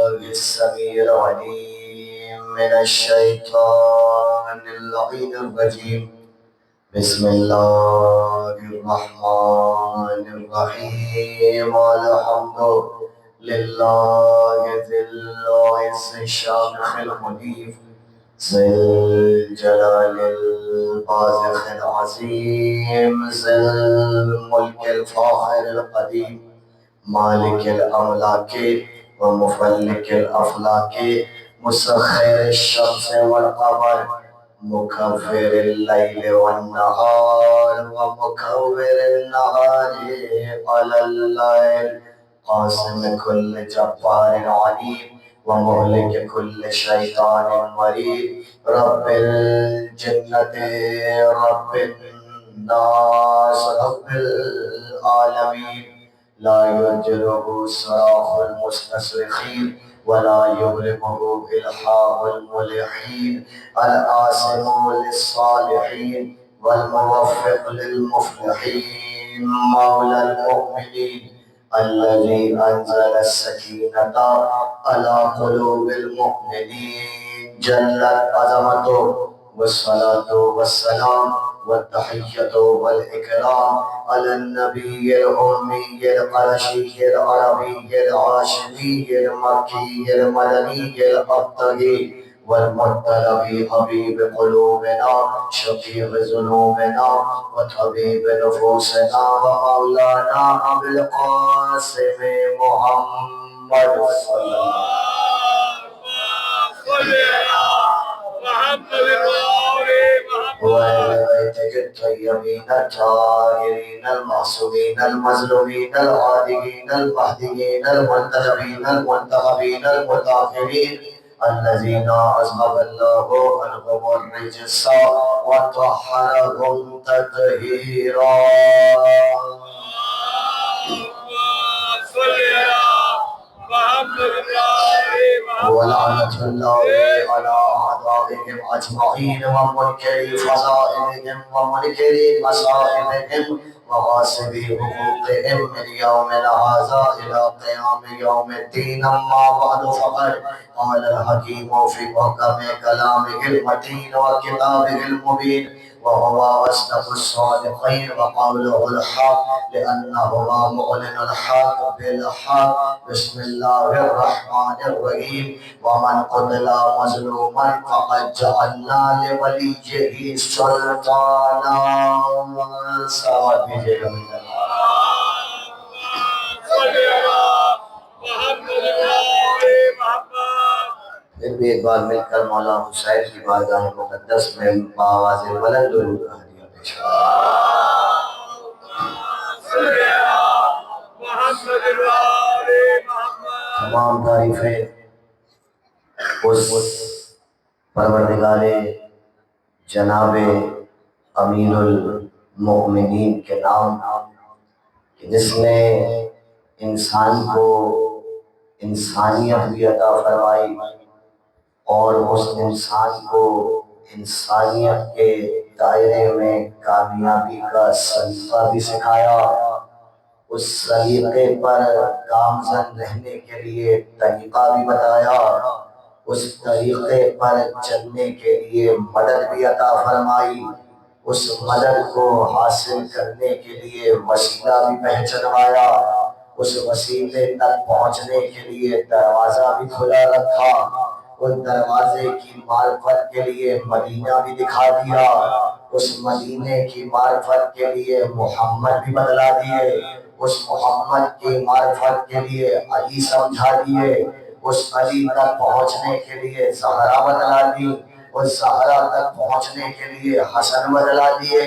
السميع العليم من الشيطان اللعين الرجيم. بسم الله الرحمن الرحيم. الحمد لله ذي العز الشامخ المنيف ذي الجلال البازخ العظيم ذي الملك الفاخر القديم مالك الأملاك ومفلك الأفلاك مسخر الشمس والقمر مكفر الليل والنهار ومكور النهار على الليل قاسم كل جبار عنيد ومهلك كل شيطان مريد رب الجنة رب الناس رب العالمين لا يجره صراخ المستصرخين ولا يغلبه إلحاح الملحين الآسم للصالحين والموفق للمفلحين مولى المؤمنين الذي أنزل السكينة على قلوب المؤمنين جلت عظمته والصلاة والسلام والتحية والإكرام على النبي الأمي القرشي العربي الهاشمي المكي المدني الأبطلي والمطلبي حبيب قلوبنا شفيع ذنوبنا وطبيب نفوسنا ومولانا أبي القاسم محمد صلى الله وآل بيته الطيبين الطاهرين المعصومين المظلومين العادلين المهديين المنتجبين المنتخبين المطهرين الذين أذهب الله عنهم الرجس وطهرهم تطهيرا. ولعنة الله على أعدائهم أجمعين ومنكري فضائلهم ومنكري مصائبهم وغاصبي حقوقهم من يومنا هذا إلى قيام يوم الدين. أما بعد فقد قال الحكيم في محكم كلامه المتين وكتابه المبين وهو أصدق الصادقين وقوله الحق لأنهما معلن الحق بالحق. بسم الله الرحمن الرحيم. ومن قتل مظلوما فقد جعلنا لوليه سلطانا. سواد بھیجیے پھر بھی ایک بار مل کر مولا حسین کی بارگاہ مقدس میں بآواز بلند درود ہدیہ پیش تمام تعریفیں اس پروردگار جناب امیر المؤمنین کے نام کہ جس نے انسان کو انسانیت بھی عطا فرمائی اور اس انسان کو انسانیت کے دائرے میں کامیابی کا سلیقہ بھی سکھایا، اس سلیقے پر گامزن رہنے کے لیے طریقہ بھی بتایا، اس طریقے پر چلنے کے لیے مدد بھی عطا فرمائی، اس مدد کو حاصل کرنے کے لیے وسیلہ بھی پہچنوایا، اس وسیلے تک پہنچنے کے لیے دروازہ بھی کھلا رکھا، اس دروازے کی معرفت کے لیے مدینہ بھی دکھا دیا، اس مدینے کی معرفت کے لیے محمد بھی بدلا دیے، اس محمد کی معرفت کے لیے علی سمجھا دیے، اس علی تک پہنچنے کے لیے زہرا بدلا دی، اس زہرا تک پہنچنے کے لیے حسن بدلا دیے،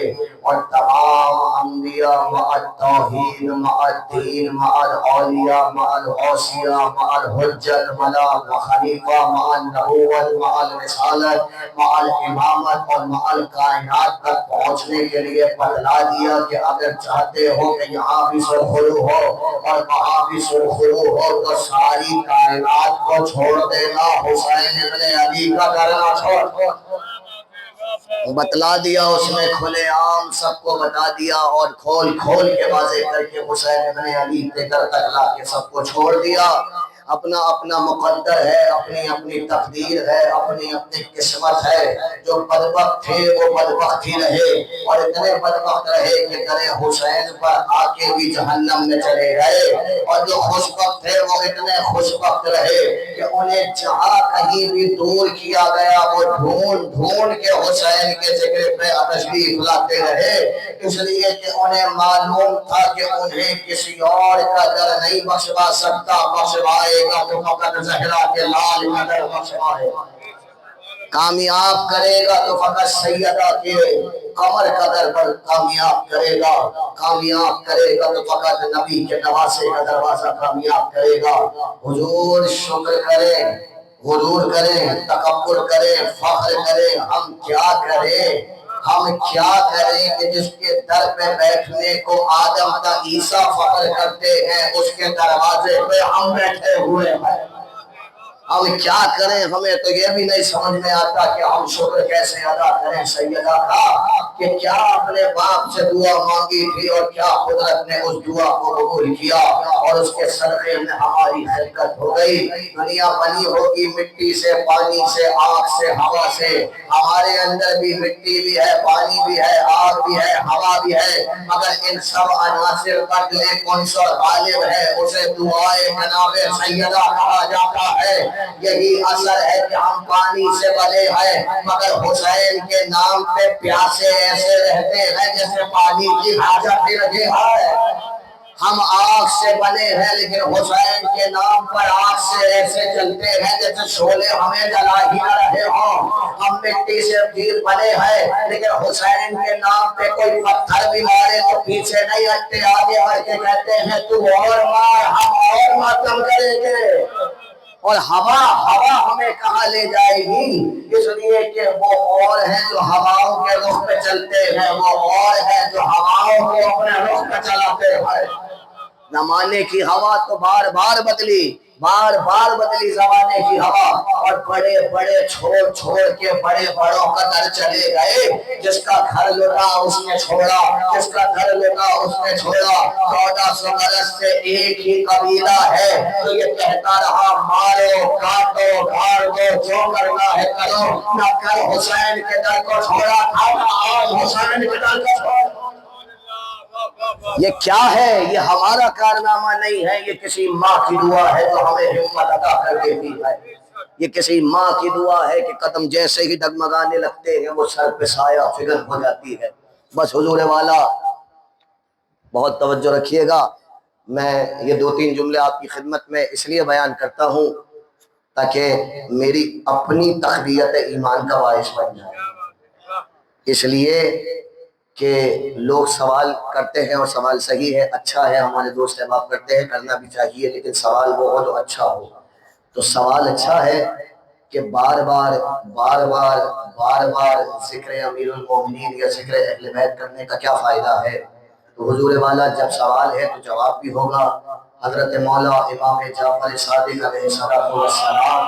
اور تمام انبیاء مع التوحید مع الدین مع الاولیاء مع الاوصیاء مع الحجت مع الخلیفہ مع النبوت مع الرسالت مع الامامت اور مع الکائنات تک پہنچنے کے لیے بتلا دیا کہ اگر چاہتے ہو کہ یہاں بھی سرخرو ہو اور وہاں بھی سرخرو ہو تو ساری کائنات کو چھوڑ دینا، حسین ابن علی کا کرنا چھوڑ بتلا دیا، اس نے کھلے عام سب کو بتا دیا اور کھول کھول کے واضح کر کے حسین ابن علی کے در تک لا کے سب کو چھوڑ دیا۔ اپنا اپنا مقدر ہے، اپنی اپنی تقدیر ہے، اپنی اپنی قسمت ہے۔ جو بدبخت تھے وہ بدبخت ہی رہے، اور اتنے بدبخت رہے کہ در حسین پر آ کے بھی جہنم میں چلے گئے، اور جو خوشبخت تھے وہ اتنے خوشبخت رہے کہ انہیں جہاں کہیں بھی دور کیا گیا وہ ڈھونڈ ڈھونڈ کے حسین کے ذکر پہ تشریف لاتے رہے، اس لیے کہ انہیں معلوم تھا کہ انہیں کسی اور کا در نہیں بخشوا سکتا، بخشوائے گا تو فقط زہرا کے لال کا در بخشوائے گا، کامیاب کرے گا تو فقط سیدہ کے قمر کا در پر کامیاب کرے گا، کامیاب کرے گا تو فقط نبی کے نواسے کا دروازہ کامیاب کرے گا۔ حضور شکر کریں، غرور کریں، تکبر کریں، فخر کریں، ہم کیا کریں، ہم کیا کریں کہ جس کے در پہ بیٹھنے کو آدم تا عیسیٰ فخر کرتے ہیں اس کے دروازے پہ ہم بیٹھے ہوئے ہیں۔ ہم کیا کریں، ہمیں تو یہ بھی نہیں سمجھ میں آتا کہ ہم شکر کیسے ادا کریں سیدہ کا، کہ کیا اپنے باپ سے دعا مانگی تھی اور کیا قدرت نے اس دعا کو قبول کیا، اور اس کے صدقے میں ہماری خلقت ہو گئی۔ دنیا بنی ہوگی مٹی سے، پانی سے، آگ سے، ہوا سے، ہمارے اندر بھی مٹی بھی ہے، پانی بھی ہے، آگ بھی ہے، ہوا بھی ہے، مگر ان سب عناصر پر کون سا غالب ہے، اسے دعائے جناب سیدہ کہا جاتا ہے۔ یہی اثر ہے کہ ہم پانی سے بنے ہیں مگر حسین کے نام پہ پیاسے ایسے رہتے ہیں جیسے پانی کی حاجت بھی لگے ہے۔ ہم آگ سے بنے ہیں لیکن حسین کے نام پر آگ سے ایسے چلتے ہیں جیسے شعلے ہمیں جلا ہی نہ رہے ہوں۔ ہم مٹی سے پھر بنے ہیں لیکن حسین کے نام پہ کوئی پتھر بھی مارے تو پیچھے نہیں ہٹتے، آگے بڑھ کے کہتے ہیں تو اور مار، ہم اور ماتم کریں گے۔ اور ہوا ہمیں کہاں لے جائے گی، اس لیے کہ وہ اور ہیں جو ہواؤں کے رخ پہ چلتے ہیں، وہ اور ہیں جو ہواؤں کو اپنے رخ پہ چلاتے ہیں۔ زمانے کی ہوا تو بار بار بدلی زمانے کی ہوا، اور بڑے بڑے چھوڑ کے بڑے بڑوں کا در چلے گئے۔ جس کا گھر لٹا اس نے چھوڑا، جس کا گھر لٹا اس نے چھوڑا۔ 1400 برس سے ایک ہی قبیلہ ہے تو یہ کہتا رہا مارو کاٹو گھاڑ دو جو کرنا ہے کرو، نہ کل حسین کے در کو چھوڑا تھا نہ آج حسین کے در کو چھوڑا۔ یہ کیا ہے؟ یہ ہمارا کارنامہ نہیں ہے، یہ کسی ماں کی دعا ہے جو ہمیں ہمت عطا کر دیتی ہے۔ یہ کسی ماں کی دعا ہے کہ قدم جیسے ہی ڈگمگانے لگتے ہیں وہ سر پہ سایہ فکر ہو جاتی ہے۔ بس حضور والا بہت توجہ رکھیے گا، میں یہ 2-3 جملے آپ کی خدمت میں اس لیے بیان کرتا ہوں تاکہ میری اپنی تقویت ایمان کا باعث بن جائے۔ اس لیے کہ لوگ سوال کرتے ہیں اور سوال صحیح ہے، اچھا ہے، ہمارے دوست احباب کرتے ہیں، کرنا بھی چاہیے، لیکن سوال وہ ہو جو اچھا ہو۔ تو سوال اچھا ہے کہ بار بار ذکر امیر المومنین یا ذکر اہل بیت کرنے کا کیا فائدہ ہے؟ تو حضور والا جب سوال ہے تو جواب بھی ہوگا۔ حضرت مولا امام جعفر صادق علیہ السلام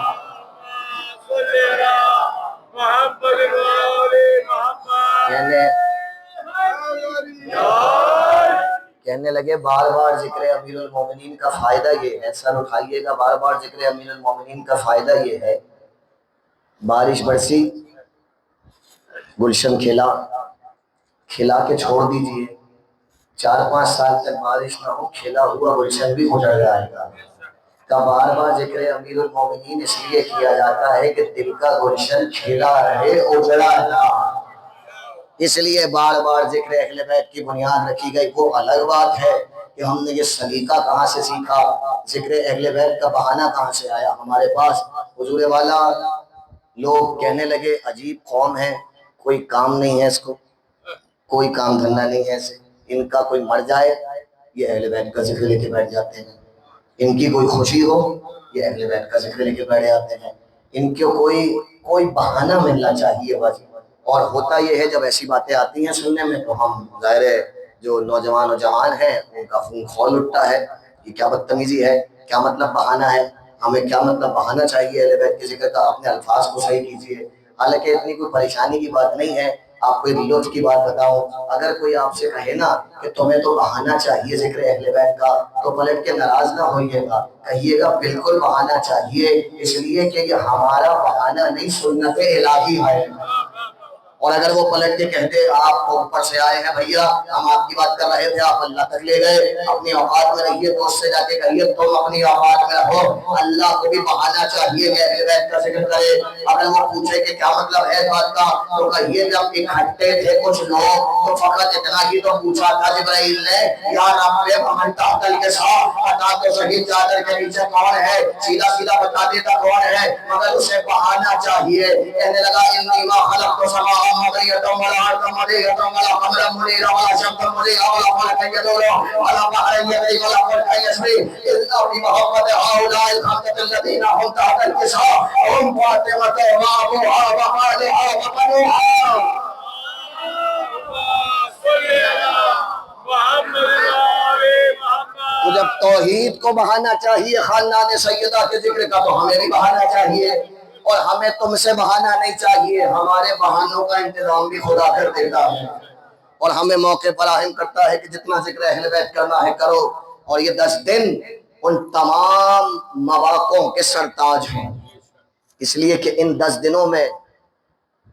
کہنے لگے بار بار ذکر امیر المومنین کا فائدہ یہ ہے، سر اٹھائیے گا، بار بار ذکر امیر المومنین کا فائدہ یہ ہے، بارش برسی، گلشن کھلا کے چھوڑ دیجئے، 4-5 سال تک بارش نہ ہو، کھلا ہوا گلشن بھی اجڑ جائے گا۔ کا بار بار ذکر امیر المومنین اس لیے کیا جاتا ہے کہ دل کا گلشن کھلا رہے، اجڑا نہ۔ اس لیے بار بار ذکر اہل بیت کی بنیاد رکھی گئی۔ وہ الگ بات ہے کہ ہم نے یہ سلیقہ کہاں سے سیکھا، ذکر اہل بیت کا بہانہ کہاں سے آیا ہمارے پاس۔ حضور والا لوگ کہنے لگے عجیب قوم ہے، کوئی کام نہیں ہے اس کو، کوئی کام دھندہ نہیں ہے اسے، ان کا کوئی مر جائے یہ اہل بیت کا ذکر لے کے بیٹھ جاتے ہیں، ان کی کوئی خوشی ہو یہ اہل بیت کا ذکر لے کے بیٹھ جاتے ہیں، ان کو کوئی بہانہ ملنا چاہیے بس۔ اور ہوتا یہ ہے جب ایسی باتیں آتی ہیں سننے میں تو ہم ظاہر ہے جو نوجوان و جوان ہیں ان کا خون کھول اٹھتا ہے، یہ کیا بدتمیزی ہے، کیا مطلب بہانہ ہے، ہمیں کیا مطلب بہانہ چاہیے اہل بیت کے ذکر کا، اپنے الفاظ کو صحیح کیجیے۔ حالانکہ اتنی کوئی پریشانی کی بات نہیں ہے آپ کو ایک لطف کی بات بتاؤں، اگر کوئی آپ سے کہے نا کہ تمہیں تو بہانا چاہیے ذکر اہل بیت کا، تو پلٹ کے ناراض نہ ہوئیے گا، کہیے گا بالکل بہانا چاہیے، اس لیے کہ یہ ہمارا بہانا نہیں، سنت الہی ہے۔ اور اگر وہ پلٹ کے کہتے آپ اوپر سے آئے ہیں بھیا، ہم آپ کی بات کر رہے تھے، آپ اللہ تک لے گئے، اپنی اوقات میں رہیے، تو اس سے جا کے کہیے تم اپنی اوقات میں رہو، اللہ کو بھی بہانا چاہیے کہ اہل بیت کا ذکر کرے۔ اگر وہ پوچھے کہ کیا مطلب ہے اس بات کا، تو کہیے جب اکٹھے تھے کچھ لوگ تو فقط اتنا ہی تو پوچھا تھا جبرائیل نے، یا رب من تحت الکساء، بتا تو صحیح چادر کے نیچے کون ہے، سیدھا سیدھا بتا دیتا کون ہے، مگر اسے بہانا چاہیے۔ کہنے لگا انی ما خلقت سماء مبنية ولا أرضا مدية ولا قمرا منيرا ولا شمسا مضيئا ولا فلكا يدور ولا بحرا يجري ولا فلكا يسري إلا بمحبة هؤلاء الخمسة الذين هم تحت الكساء، هم فاطمة وأبوها وخالها وبنوها۔ تو جب توحید کو بہانا چاہیے خاندان سیدہ کے ذکر کا، تو ہمیں بھی بہانا چاہیے، اور ہمیں تم سے بہانا نہیں چاہیے، ہمارے بہانوں کا انتظام بھی خدا کر دیتا ہے، اور ہمیں موقع فراہم کرتا ہے کہ جتنا ذکر اہل بیت کرنا ہے کرو۔ اور یہ 10 دن ان تمام مواقعوں کے سرتاج ہیں، اس لیے کہ ان 10 دنوں میں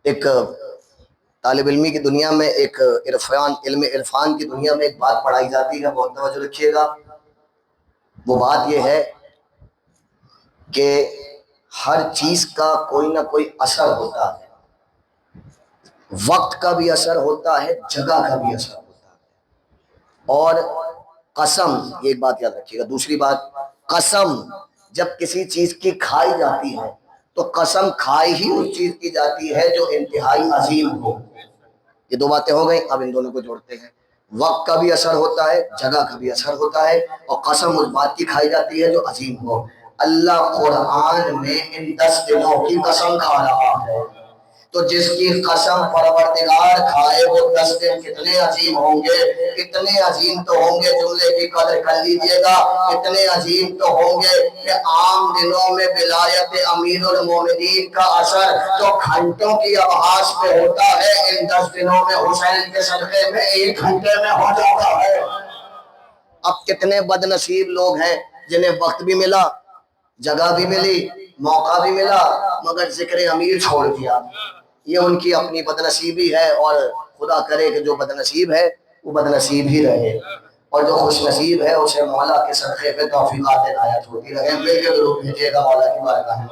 ایک طالب علمی کی دنیا میں، ایک علم عرفان کی دنیا میں ایک بات پڑھائی جاتی ہے، بہت توجہ رکھیے گا۔ وہ بات یہ ہے کہ ہر چیز کا کوئی نہ کوئی اثر ہوتا ہے، وقت کا بھی اثر ہوتا ہے، جگہ کا بھی اثر ہوتا ہے، اور قسم، یہ ایک بات یاد رکھیے گا۔ دوسری بات، قسم جب کسی چیز کی کھائی جاتی ہے تو قسم کھائی ہی اس چیز کی جاتی ہے جو انتہائی عظیم ہو۔ یہ 2 باتیں ہو گئیں، اب ان دونوں کو جوڑتے ہیں۔ وقت کا بھی اثر ہوتا ہے، جگہ کا بھی اثر ہوتا ہے، اور قسم اس بات کی کھائی جاتی ہے جو عظیم ہو۔ اللہ قرآن میں ان 10 دنوں کی قسم کھا رہا ہے، تو جس کی قسم پروردگار کھائے وہ 10 دن کتنے عظیم ہوں گے، اتنے عظیم تو ہوں گے، جملے کی قدر کر لیجئے گا، اتنے عظیم تو ہوں گے کہ عام دنوں میں ولایت امیر المومنین کا اثر جو گھنٹوں کی ابحاث پہ ہوتا ہے، ان 10 دنوں میں حسین کے صدقے میں 1 گھنٹے میں ہو جاتا ہے۔ اب کتنے بد نصیب لوگ ہیں جنہیں وقت بھی ملا، جگہ بھی ملی، موقع بھی ملا، مگر ذکر امیر چھوڑ دیا۔ یہ ان کی اپنی بد نصیبی ہے، اور خدا کرے کہ جو بد نصیب ہے وہ بد نصیب ہی رہے، اور جو خوش نصیب ہے اسے مولا کے صدقے پہ توفیقات عنایت ہوتی رہے۔ مل کے ضرور بھیجیے گا مولا کی بارگاہ میں۔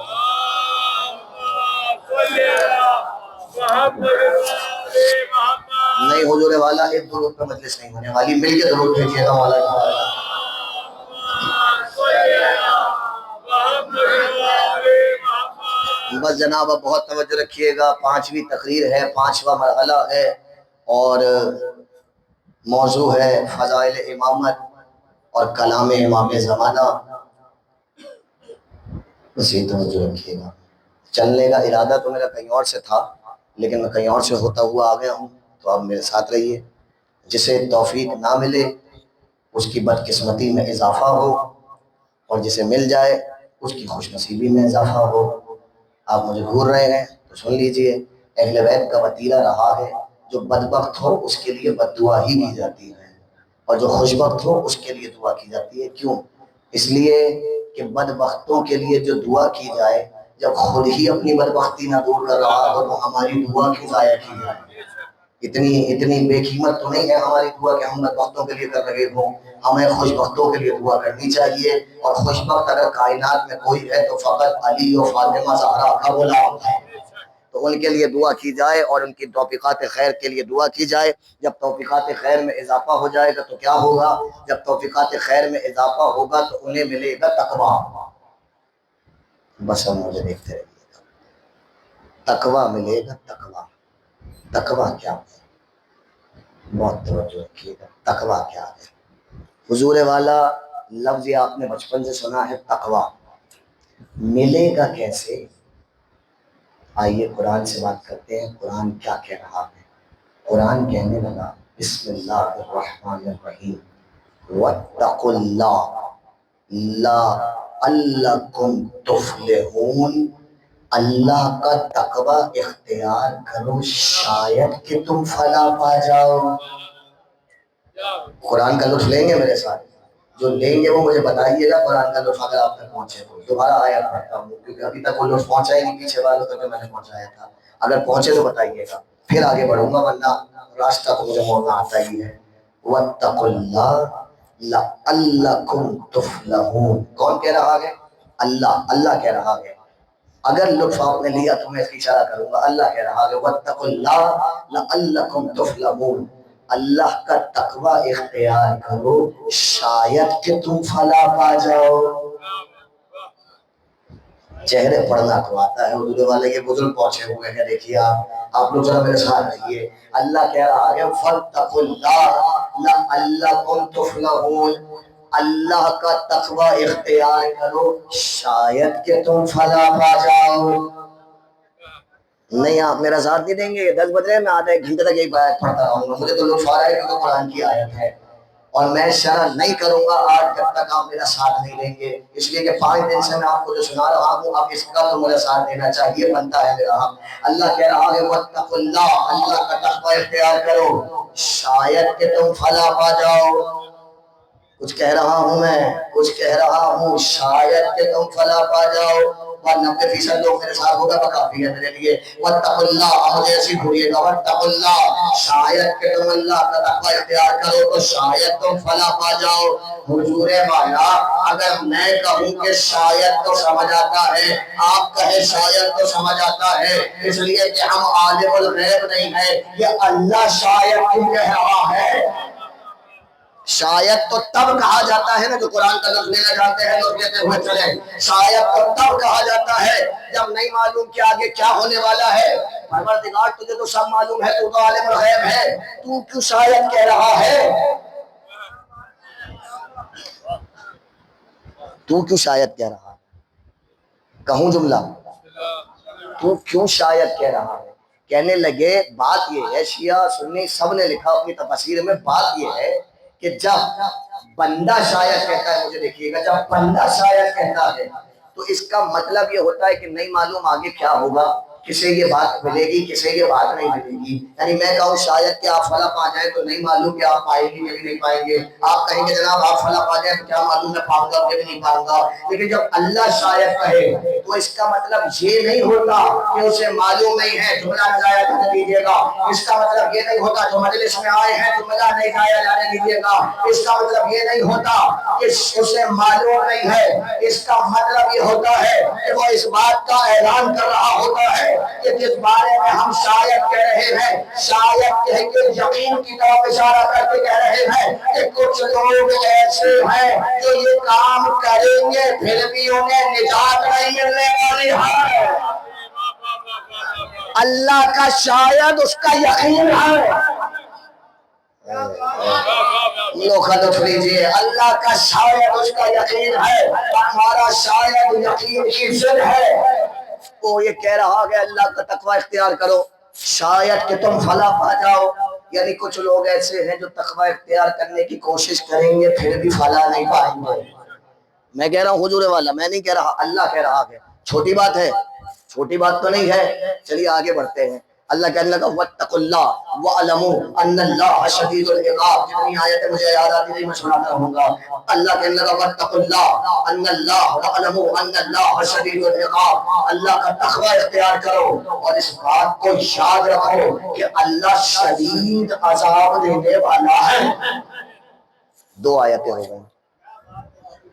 نہیں حضور والا ایک درود پہ مجلس نہیں ہونے والی، مل کے ضرور بھیجیے گا مولا کی بارگاہ میں۔ بس جناب اب بہت توجہ رکھیے گا، 5ویں تقریر ہے، 5واں مرحلہ ہے، اور موضوع ہے فضائل امامت اور کلام امام زمانہ۔ بس یہ توجہ رکھیے گا۔ چلنے کا ارادہ تو میرا کہیں اور سے تھا، لیکن میں کہیں اور سے ہوتا ہوا آ گیا ہوں، تو آپ میرے ساتھ رہیے۔ جسے توفیق نہ ملے اس کی بدقسمتی میں اضافہ ہو، اور جسے مل جائے اس کی خوش نصیبی میں اضافہ ہو۔ آپ مجھے گھور رہے ہیں تو سن لیجئے، اہل بیت کا وتیرہ رہا ہے، جو بدبخت ہو اس کے لیے بد دعا ہی کی جاتی ہے، اور جو خوشبخت ہو اس کے لیے دعا کی جاتی ہے۔ کیوں؟ اس لیے کہ بدبختوں کے لیے جو دعا کی جائے، جب خود ہی اپنی بدبختی نہ دور کر رہا ہو تو ہماری دعا کیوں ضائع کی جائے؟ اتنی بے قیمت تو نہیں ہے ہماری دعا کہ ہم بدبختوں کے لیے کر رہے ہوں، ہمیں خوشبختوں کے لیے دعا کرنی چاہیے، اور خوشبخت اگر کائنات میں کوئی ہے تو فقط علی و فاطمہ زہرا کا غلام ہے، تو ان کے لیے دعا کی جائے، اور ان کی توفیقات خیر کے لیے دعا کی جائے۔ جب توفیقات خیر میں اضافہ ہو جائے گا تو کیا ہوگا؟ جب توفیقات خیر میں اضافہ ہوگا تو انہیں ملے گا تقویٰ۔ بس ہم مجھے دیکھتے رہیے گا، تقویٰ ملے گا، تقویٰ۔ تقویٰ کیا ہے؟ بہت توجہ رکھیے گا، تقویٰ کیا ہے؟ حضور والا لفظ یہ آپ نے بچپن سے سنا ہے، تقویٰ ملے گا کیسے؟ آئیے قرآن سے بات کرتے ہیں، قرآن کیا کہہ رہا ہے۔ قرآن کہنے لگا بسم اللہ الرحمن الرحیم، واتقوا اللہ لعلکم تفلحون، اللہ کا تقوی اختیار کرو شاید کہ تم فلاح پا جاؤ. قرآن کا لطف لیں گے میرے ساتھ؟ جو لیں گے وہ مجھے بتائیے گا قرآن کا لطف اگر آپ تک پہنچے تو. دوبارہ آیت پڑھتا ہوں کیونکہ ابھی تک وہ لطف پہنچا ہی نہیں پیچھے والوں تک میں نے پہنچایا تھا. اگر پہنچے تو بتائیے گا پھر آگے بڑھوں گا ورنہ راستہ تو مجھے موڑنا آتا ہی ہے. وَاتَّقُوا اللَّهَ لَعَلَّكُمْ تُفْلِحُونَ. کون کہہ رہا ہے؟ اللہ کہہ رہا ہے. اگر لطف آپ نے لیا تو میں اس کی اشارہ کروں گا. اللہ کہہ رہا ہے وَاتَّقُوا اللَّهَ لَعَلَّكُمْ تُفْلِحُونَ. اللہ کا تقوی اختیار کرو شاید کہ تم فلاح پا جاؤ. چہرے پڑھنا تو آتا ہے اردو والے کے بزرگ پہنچے ہوئے ہیں. دیکھیے آپ لوگ ذرا میرے ساتھ رہیے. اللہ کہہ رہا ہے فاتقوا اللہ لعلکم تفلحون. اللہ کا تقوی اختیار کرو شاید کہ تم فلاح پا جاؤ. نہیں آپ میرا ساتھ نہیں دیں گے. 10 بج رہے ہیں میں آدھا ایک گھنٹے تک ایک آیت پڑھتا رہوں گا. مجھے تو لطف آ رہا ہے کیونکہ قرآن کی آیت ہے اور میں شرح نہیں کروں گا آج جب تک آپ میرا ساتھ نہیں دیں گے. اس لیے کہ 5 دن سے میں آپ کو جو سنا رہا ہوں آپ اس کا تو میرا ساتھ دینا چاہیے بنتا ہے میرا. اللہ کہہ رہا ہے واتقوا اللہ. اللہ کا تقوی اختیار کرو شاید کہ تم فلاح پا جاؤ. کچھ کہہ رہا ہوں میں کچھ کہہ رہا ہوں شاید کہ تم فلاح پا جاؤ. اور 90% لوگ میرے ساتھ ہوگا تو کافی ہے میرے لیے. واتقوا اللہ مجھے ایسی بھولیے گا. واتقوا اللہ شاید کہ تم اللہ کا تقوی اختیار کرو تو شاید تم فلاح پا جاؤ. حضور والا اگر میں کہوں کہ شاید تو سمجھ آتا ہے آپ کہیں شاید تو سمجھ آتا ہے اس لیے کہ ہم عالم الغیب نہیں ہے. یہ اللہ شاید کیوں کہہ رہا ہے؟ شاید تو تب کہا جاتا ہے نا جو قرآن کا لفظ لینا جانتے ہیں لوگ لیتے ہوئے چلیں. شاید تو تب کہا جاتا ہے جب نہیں معلوم کہ آگے کیا ہونے والا ہے. پروردگار تجھے تو سب معلوم ہے تو عالم الغیب ہے. تو کیوں شاید کہہ رہا ہے؟ تو کیوں شاید کہہ رہا ہے؟ کہوں جملہ تو کیوں شاید کہہ رہا ہے؟ کہنے لگے بات یہ ہے شیعہ سنی سب نے لکھا اپنی تفسیر میں. بات یہ ہے کہ جب بندہ شاید کہتا ہے مجھے دیکھیے گا جب بندہ شاید کہتا ہے تو اس کا مطلب یہ ہوتا ہے کہ نہیں معلوم آگے کیا ہوگا. کسے یہ بات ملے گی کسے یہ بات نہیں ملے گی. یعنی میں کہوں شاید کہ آپ فلاح پا جائیں تو نہیں معلوم کہ آپ پائیں گے یا نہیں پائیں گے. آپ کہیں گے جناب آپ فلاح پا جائیں تو کیا معلوم میں پاؤں گا کہ نہیں پاؤں گا. لیکن جب اللہ شاید کہے تو اس کا مطلب یہ نہیں ہوتا کہ اسے معلوم نہیں ہے جملہ نہ ضائع جانے دیجیے گا. اس کا مطلب یہ نہیں ہوتا جو مجلس میں آئے ہیں جملہ نہیں ضائع جانے دیجیے گا. اس کا مطلب یہ نہیں ہوتا کہ اسے معلوم نہیں ہے. اس کا مطلب یہ ہوتا ہے کہ وہ اس بات کا اعلان کر رہا ہوتا ہے کہ جس بارے میں ہم شاید کہہ رہے ہیں شاید کہہ کے یقین کی طرف اشارہ کر کے کہہ رہے ہیں کہ کچھ لوگ ایسے ہیں جو یہ کام کریں گے پھر بھی انہیں نجات نہیں ملنے والی ہے. اللہ کا شاید اس کا یقین ہے. لطف لیجیے. اللہ کا شاید اس کا یقین ہے. ہمارا شاید یقین کی ضد ہے. وہ یہ کہہ رہا کہ اللہ کا تقوی اختیار کرو شاید کہ تم فلاح پا جاؤ. یعنی کچھ لوگ ایسے ہیں جو تقوی اختیار کرنے کی کوشش کریں گے پھر بھی فلاح نہیں پائیں گے. میں کہہ رہا ہوں حضور والا میں نہیں کہہ رہا. اللہ کہہ رہا ہے. چھوٹی بات ہے چھوٹی بات تو نہیں ہے. چلیے آگے بڑھتے ہیں. اللہ کہنے لگا واتقوا اللہ واعلموا ان اللہ شدید العقاب. جتنی آیتیں مجھے یاد آتی تھی میں سناتا رہوں گا. اللہ کہنے لگا واتقوا اللہ ان اللہ واعلموا ان اللہ شدید العقاب. اللہ کا تقوی اختیار کرو اور اس بات کو یاد رکھو کہ اللہ شدید عذاب دینے والا ہے. 2 آیتیں ہو گئیں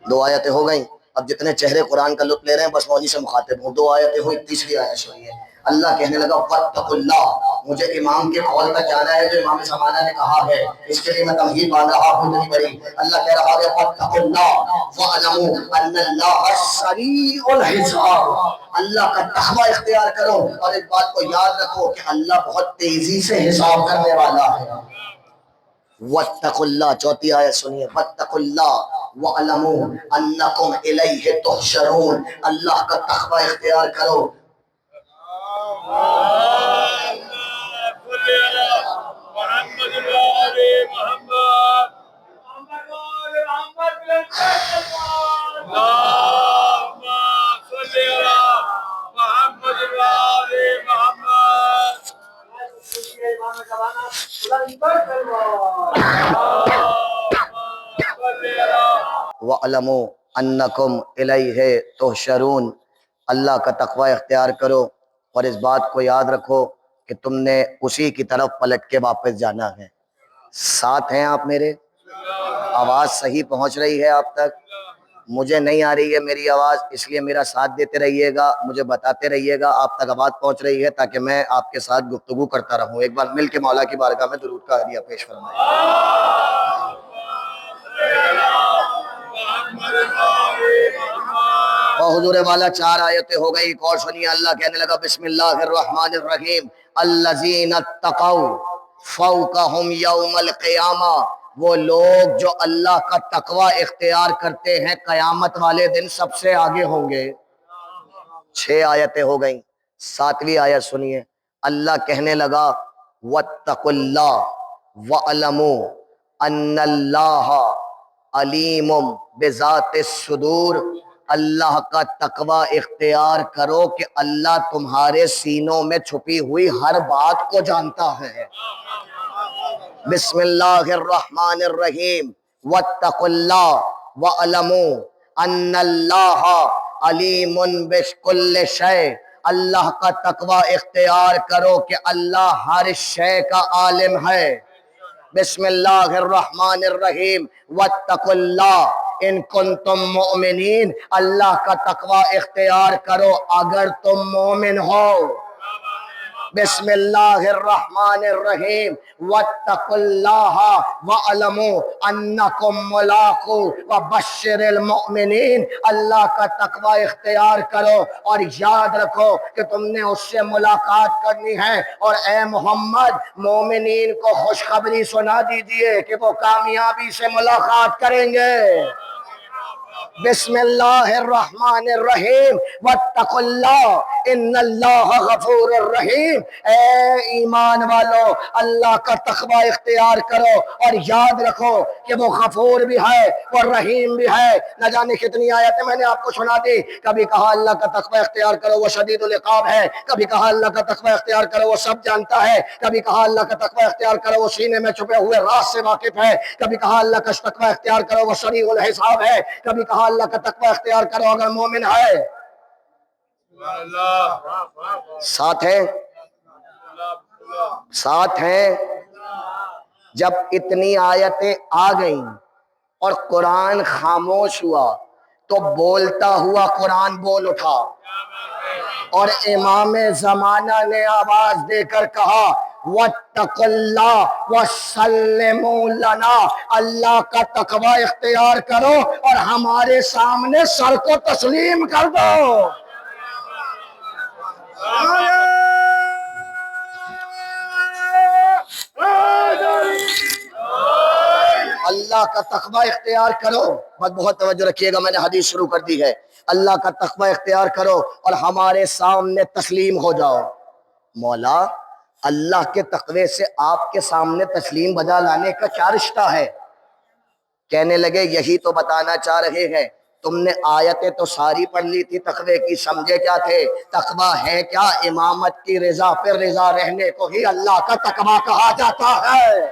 2 آیتیں ہو گئیں. اب جتنے چہرے قرآن کا لطف لے رہے ہیں بس مولوی سے مخاطب ہوں. 2 آیتیں ہوئی. تیسری آیت سنیے. اللہ کہنے لگا واتقوا اللہ. مجھے امام کے قول تک جانا ہے جو امام زمانہ نے کہا ہے. اس کے لیے میں تمہید مان رہا ہوں اتنی بڑی. اللہ کہہ رہا ہے واتقوا اللہ واعلموا ان اللہ سریع الحساب. اللہ کا تقوی اختیار کرو اور ایک بات کو یاد رکھو کہ اللہ بہت تیزی سے حساب کرنے والا ہے. واتقوا اللہ. 4تھی آیت سنیے. واتقوا اللہ واعلموا انکم الیہ تحشرون. اللہ کا تقوی اختیار کرو. وَاعْلَمُوا أَنَّكُمْ إِلَيْهِ تُحْشَرُونَ۔ اللہ کا تقوی اختیار کرو اور اس بات کو یاد رکھو کہ تم نے اسی کی طرف پلٹ کے واپس جانا ہے۔ ساتھ ہیں آپ میرے؟ آواز صحیح پہنچ رہی ہے آپ تک؟ مجھے نہیں آ رہی ہے میری آواز، اس لیے میرا ساتھ دیتے رہیے گا، مجھے بتاتے رہیے گا آپ تک آواز پہنچ رہی ہے، تاکہ میں آپ کے ساتھ گفتگو کرتا رہوں۔ ایک بار مل کے مولا کی بارگاہ میں درود کا ہدیہ پیش فرمائیں۔ اور حضور والا 4 آیتیں ہو گئی، ایک اور سنیے۔ اللہ کہنے لگا بسم اللہ الرحمن الرحیم، الذین اتقوا فوقہم یوم القیامہ، وہ لوگ جو اللہ کا تقوی اختیار کرتے ہیں قیامت والے دن سب سے آگے ہوں گے۔ 6 آیتیں ہو گئیں، 7ویں آیت سنیے۔ اللہ کہنے لگا واتقوا اللہ وَاعْلَمُوا أَنَّ اللَّهَ علیم بذات الصدور، اللہ کا تقوی اختیار کرو کہ اللہ تمہارے سینوں میں چھپی ہوئی ہر بات کو جانتا ہے۔ بسم اللہ الرحمن الرحیم، واتقوا اللہ وَاعْلَمُوا أَنَّ اللَّهَ علیم بكل شیء، اللہ کا تقوی اختیار کرو کہ اللہ ہر شے کا عالم ہے۔ بسم اللہ الرحمن الرحیم، واتقوا اللہ ان کنتم مؤمنین، اللہ کا تقوی اختیار کرو اگر تم مومن ہو۔ بسم اللہ الرحمن الرحیم، واتقوا اللہ واعلموا انکم ملاقو وبشر المؤمنین، اللہ کا تقوی اختیار کرو اور یاد رکھو کہ تم نے اس سے ملاقات کرنی ہے، اور اے محمد مومنین کو خوشخبری سنا دیجئے کہ وہ کامیابی سے ملاقات کریں گے۔ بسم اللہ الرحمن الرحیم، واتقوا اللہ ان اللہ غفور الرحیم، اے ایمان والو اللہ کا تقوی اختیار کرو اور یاد رکھو کہ وہ غفور بھی ہے اور رحیم بھی ہے۔ نہ جانے کتنی آیتیں میں نے آپ کو سنا دی، کبھی کہا اللہ کا تقوی اختیار کرو وہ شدید العقاب ہے، کبھی کہا اللہ کا تقوی اختیار کرو وہ سب جانتا ہے، کبھی کہا اللہ کا تقوی اختیار کرو وہ سینے میں چھپے ہوئے راز سے واقف ہے، کبھی کہا اللہ کا تقوی اختیار کرو وہ سریع الحساب ہے، کبھی کہا اللہ کا تقوی اختیار کرو اگر مومن ہے۔ ساتھ ہیں؟ ساتھ ہیں؟ جب اتنی آیتیں آ گئیں اور قرآن خاموش ہوا تو بولتا ہوا قرآن بول اٹھا، اور امام زمانہ نے آواز دے کر کہا واتقوا اللہ وسلموا لنا، اللہ کا تقوی اختیار کرو اور ہمارے سامنے سر کو تسلیم کر دو۔ اللہ کا تقوی اختیار کرو، بہت توجہ رکھیے گا، میں نے حدیث شروع کر دی ہے۔ اللہ کا تقوی اختیار کرو اور ہمارے سامنے تسلیم ہو جاؤ۔ مولا اللہ کے تقوی سے آپ کے سامنے تسلیم بجا لانے کا کیا رشتہ ہے؟ کہنے لگے یہی تو بتانا چاہ رہے ہیں، تم نے آیتیں تو ساری پڑھ لی تھی تقوی کی، سمجھے کیا تھے؟ تقوی ہے کیا؟ امامت کی رضا پر رضا رہنے کو ہی اللہ کا تقوی کہا جاتا ہے۔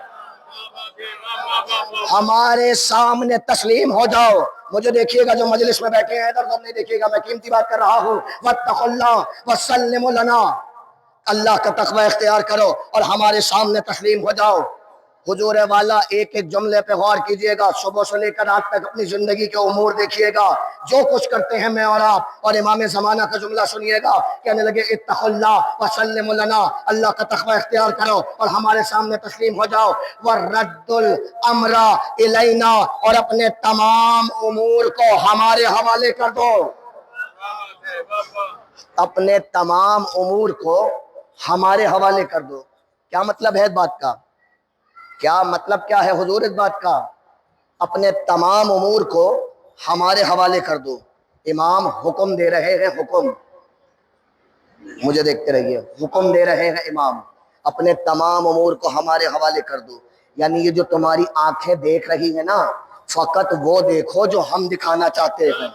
ہمارے سامنے تسلیم ہو جاؤ۔ مجھے دیکھیے گا جو مجلس میں بیٹھے ہیں ادھر ادھر نہیں دیکھیے گا، میں قیمتی بات کر رہا ہوں۔ واتقوا اللہ وسلموا لنا، اللہ کا تقوی اختیار کرو اور ہمارے سامنے تسلیم ہو جاؤ۔ حضور والا ایک ایک جملے پہ غور کیجئے گا، صبح سے لے کر رات تک اپنی زندگی کے امور دیکھیے گا، جو کچھ کرتے ہیں میں اور آپ، اور امام زمانہ کا جملہ سنیے گا، کہنے لگے اتقوا اللہ وسلموا لنا، اللہ کا تقوی اختیار کرو اور ہمارے سامنے تسلیم ہو جاؤ۔ وَرَدُّ الْأَمْرَ إِلَيْنَا، اور اپنے تمام امور کو ہمارے حوالے کر دو۔ اپنے تمام امور کو ہمارے حوالے کر دو۔ کیا مطلب ہے اس بات کا؟ کیا مطلب کیا ہے حضور اس بات کا؟ اپنے تمام امور کو ہمارے حوالے کر دو۔ امام حکم دے رہے ہیں، حکم، مجھے دیکھتے رہیے، حکم دے رہے ہیں امام، اپنے تمام امور کو ہمارے حوالے کر دو۔ یعنی یہ جو تمہاری آنکھیں دیکھ رہی ہیں نا، فقط وہ دیکھو جو ہم دکھانا چاہتے ہیں۔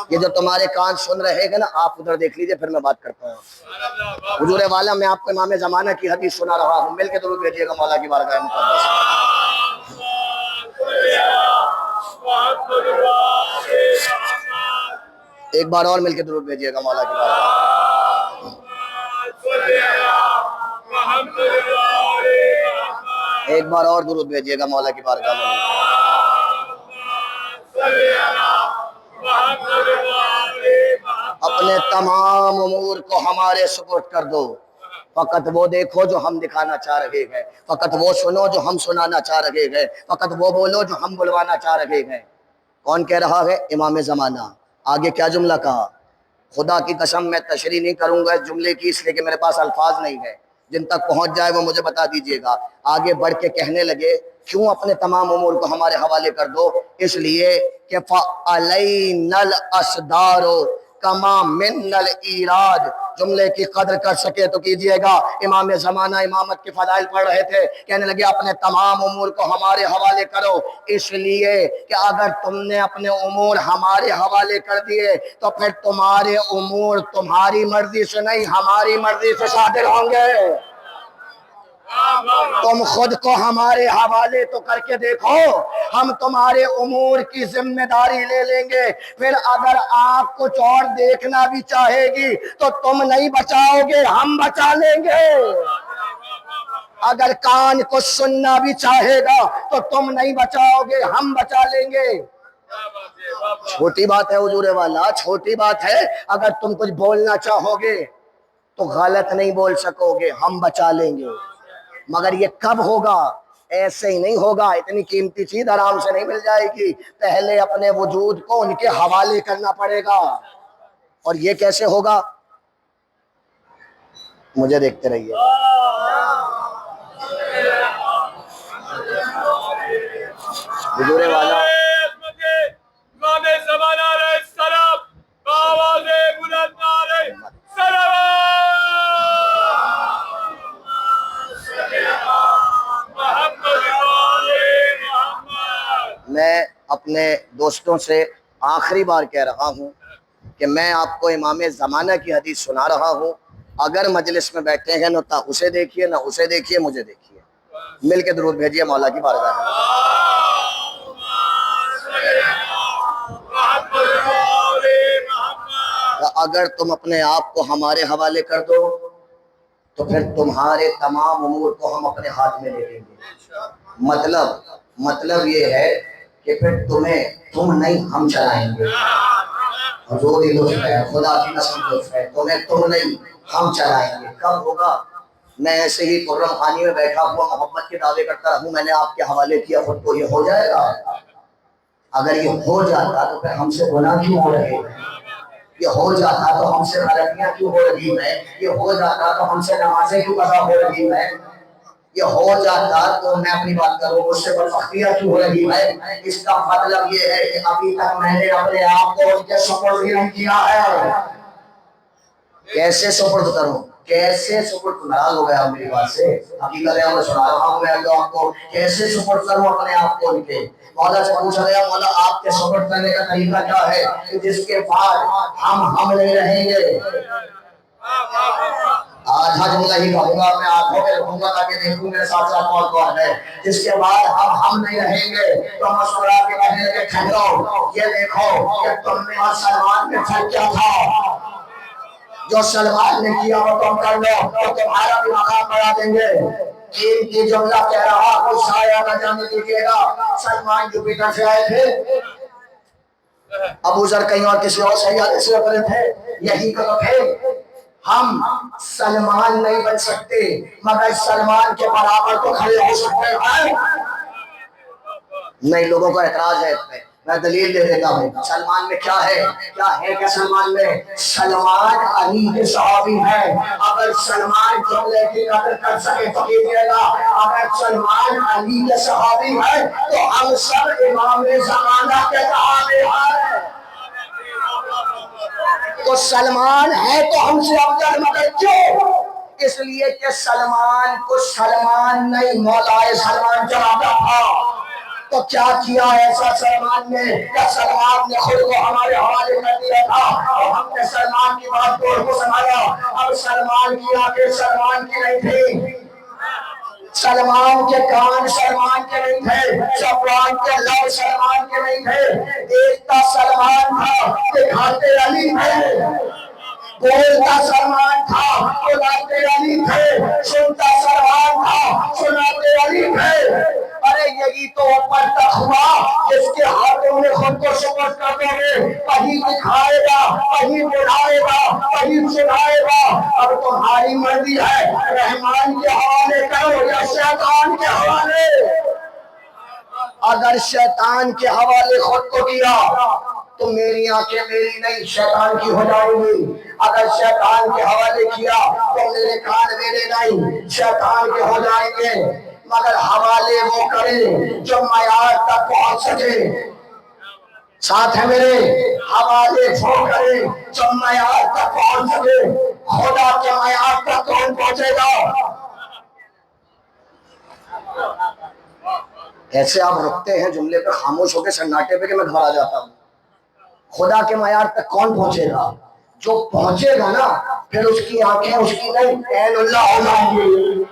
یہ جو تمہارے کان سن رہے ہیں نا، آپ ادھر دیکھ لیجئے، پھر میں بات کرتا ہوں۔ حضور والا میں آپ کو امام زمانہ کی حدیث سنا رہا ہوں، مل کے درود بھیجیے گا مولا کی بارگاہ مقدس۔ ایک بار اور مل کے درود بھیجیے گا مولا کی بارگاہ میں۔ ایک بار اور درود بھیجیے گا مولا کی بارگاہ میں۔ اپنے تمام امور کو ہمارے سپرد کر دو، فقط وہ دیکھو جو ہم دکھانا چاہ رہے ہیں، فقط وہ سنو جو ہم سنانا چاہ رہے ہیں، فقط وہ بولو جو ہم بلوانا چاہ رہے ہیں۔ کون کہہ رہا ہے؟ امام زمانہ۔ آگے کیا جملہ کہا؟ خدا کی قسم میں تشریح نہیں کروں گا اس جملے کی، اس لیے کہ میرے پاس الفاظ نہیں ہے، جن تک پہنچ جائے وہ مجھے بتا دیجئے گا۔ آگے بڑھ کے کہنے لگے کیوں اپنے تمام امور کو ہمارے حوالے کر دو؟ اس لیے کہ فَعَلَيْنَا الْأَصْدَارُ کما من الْإِيرَادِ۔ جملے کی قدر کر سکے تو کیجئے گا۔ امام زمانہ امامت کے فضائل پڑھ رہے تھے، کہنے لگے اپنے تمام امور کو ہمارے حوالے کرو، اس لیے کہ اگر تم نے اپنے امور ہمارے حوالے کر دیے تو پھر تمہارے امور تمہاری مرضی سے نہیں ہماری مرضی سے صادر ہوں گے۔ تم خود کو ہمارے حوالے تو کر کے دیکھو، ہم تمہارے امور کی ذمہ داری لے لیں گے، پھر اگر آپ کچھ اور دیکھنا بھی چاہے گی تو تم نہیں بچاؤ گے، ہم بچا لیں گے۔ اگر کان کو سننا بھی چاہے گا تو تم نہیں بچاؤ گے، ہم بچا لیں گے۔ چھوٹی بات ہے حضور والا، چھوٹی بات ہے۔ اگر تم کچھ بولنا چاہو گے تو غلط نہیں بول سکو گے، ہم بچا لیں گے۔ مگر یہ کب ہوگا؟ ایسے ہی نہیں ہوگا، اتنی قیمتی چیز آرام سے نہیں مل جائے گی، پہلے اپنے وجود کو ان کے حوالے کرنا پڑے گا۔ اور یہ کیسے ہوگا؟ مجھے دیکھتے رہیے۔ حضور والا میں اپنے دوستوں سے آخری بار کہہ رہا ہوں کہ میں آپ کو امام زمانہ کی حدیث سنا رہا ہوں، اگر مجلس میں بیٹھے ہیں نہ اسے دیکھیے نہ اسے دیکھیے، مجھے دیکھیے، مل کے درود بھیجیے مولا کی بارگاہ میں۔ اگر تم اپنے آپ کو ہمارے حوالے کر دو تو پھر تمہارے تمام امور کو ہم اپنے ہاتھ میں لے لیں گے۔ مطلب یہ ہے کہ پھر تم نہیں ہم چلائیں گے۔ حضور لطف ہے، خدا کی قسم لطف ہے، تم نہیں ہم چلائیں گے۔ کب ہوگا؟ میں ایسے ہی خرم خانی میں بیٹھا ہوا محبت کے دعوے کرتا رہوں، میں نے آپ کے حوالے کیا، خود کو یہ ہو جائے گا؟ اگر یہ ہو جاتا تو پھر ہم سے گناہ کیوں ہو رہے ہیں؟ یہ ہو جاتا تو ہم سے غلطیاں کیوں ہو رہی ہیں؟ یہ ہو جاتا تو ہم سے نمازیں کیوں قضا ہو رہی ہیں؟ یہ ہو جاتا تو میں اپنی بات کروں مجھ سے بدبختیاں کیوں ہو رہی ہے؟ اس کا مطلب یہ ہے کہ ابھی تک میں نے اپنے آپ کو ان کے سپرد ہی نہیں کیا ہے۔ کیسے سپرد کروں؟ کیسے سپرد؟ ناراض ہو گیا میری بات سے؟ حقیقت ہے میں سنا رہا ہوں، میں اللہ کو کیسے سپرد کروں اپنے آپ کو ان کے؟ مولا سے پوچھا گیا مولا آپ کے سپرد کرنے کا طریقہ کیا ہے کہ جس کے بعد ہم نہیں رہیں گے؟ آدھا جملہ ہی کہوں گا، میں آنکھوں میں رکھوں گا تاکہ دیکھوں میرے ساتھ ساتھ کون کون ہے۔ جس کے بعد ہم نہیں رہیں گے تو مشورہ کے کہنے لگے ٹھہرو، یہ دیکھو کہ تم نے اور سلمان میں فرق کیا تھا؟ جو سلمان نے کیا وہ تم کر لو تو تمہارا بھی مقام بڑھا دیں گے۔ ان کی جملہ کہہ رہا کوئی سایہ نہ جانے دیجیے گا۔ سلمان جوپیٹر سے آئے تھے، ابو ذر کہیں اور کسی اور سیارے سے اترے تھے، یہی تو تھے۔ ہم سلمان نہیں بن سکتے مگر سلمان کے برابر تو کھڑے ہو سکتے ہیں۔ نئی لوگوں کا اعتراض ہے اس پہ، میں دلیل دے دیتا ہوں۔ سلمان میں کیا ہے؟ کیا ہے کہ سلمان میں؟ سلمان علی کے صحابی ہے۔ اگر سلمان جملے کی قدر کر سکے تو کیجئے گا، اگر سلمان علی کے صحابی ہے تو ہم سب امام زمانہ کے صحابی ہیں۔ تو سلمان ہے تو ہم سے افضل، مگر کیوں؟ اس لیے کہ سلمان کو سلمان نہیں مولا سلمان چلاتا تھا۔ تو کیا کیا ایسا سلمان نے؟ کیا سلمان نے خود کو ہمارے حوالے کر دیا تھا اور ہم نے سلمان کی بات کو سنبھالا؟ اب سلمان کی آنکھیں سلمان کی نہیں تھی، سلمان کے کان سلمان کے نہیں تھے، سلمان کے لب سلمان کے نہیں تھے، دیکھتا سلمان تھا، دکھاتے علی تھے، بولتا سلمان تھا، بلاتے علی تھے، سنتا سلمان تھا، سناتے علی تھے۔ ارے یہی تو اوپر تک ہوا جس کے ہاتھوں میں خود کو سپرد کر دو گے، کہیں دکھائے گا، کہیں بلائے گا، کہیں سنائے گا۔ اب تمہاری مرضی ہے، رحمان کے حوالے کرو یا شیطان کے حوالے۔ اگر شیطان کے حوالے خود کو کیا تو میری آنکھیں میری نہیں شیطان کی ہو جائیں گی، اگر شیطان کے حوالے کیا تو میرے کان میرے نہیں شیطان کے ہو جائیں گے۔ مگر حوالے وہ کرے جو معیار تک پہنچ سکے، ساتھ ہے میرے، حوالے وہ کرے جو معیار تک پہنچ سکے۔ خدا کے معیار تک کون پہنچے گا؟ ایسے آپ رکھتے ہیں جملے پہ خاموش ہو کے سناٹے پہ کہ میں گھبرا جاتا ہوں۔ خدا کے معیار تک کون پہنچے گا؟ جو پہنچے گا نا پھر اس کی آنکھیں اس کی نہیں عین اللہ ہو جائیں گی،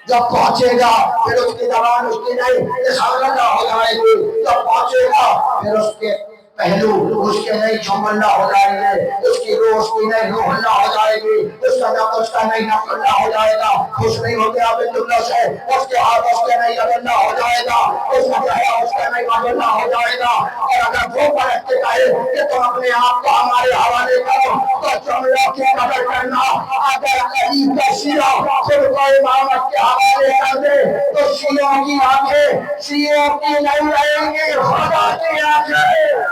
جب پہنچے گا پھر اس کی زبان اس کی نہیں لسان اللہ ہو جائے گی، جب پہنچے گا پھر اس کے پہلو اس کے نہیں جھم اللہ ہو جائیں گے، اس کی روح اس کی نہیں روح اللہ ہو جائے گی، اس کا نفس اس کا نہیں نفس اللہ ہو جائے گا، خوش نہیں ہو گیا عبد اللہ سے اس کے ہاتھ اس کے نہیں عبد اللہ ہو جائے گا، اس کا چہرہ اس کا نہیں عبد اللہ ہو جائے گا۔ اور اگر وہ پلٹ کے کہے کہ تم اپنے آپ کو ہمارے حوالے کرو تو جملہ کی قدر کرنا، اگر علی کا شیعہ خود کو امامت کے حوالے کر دے تو شیعوں کی آنکھیں شیعوں کی نہیں رہیں گی، خدا کی آنکھیں،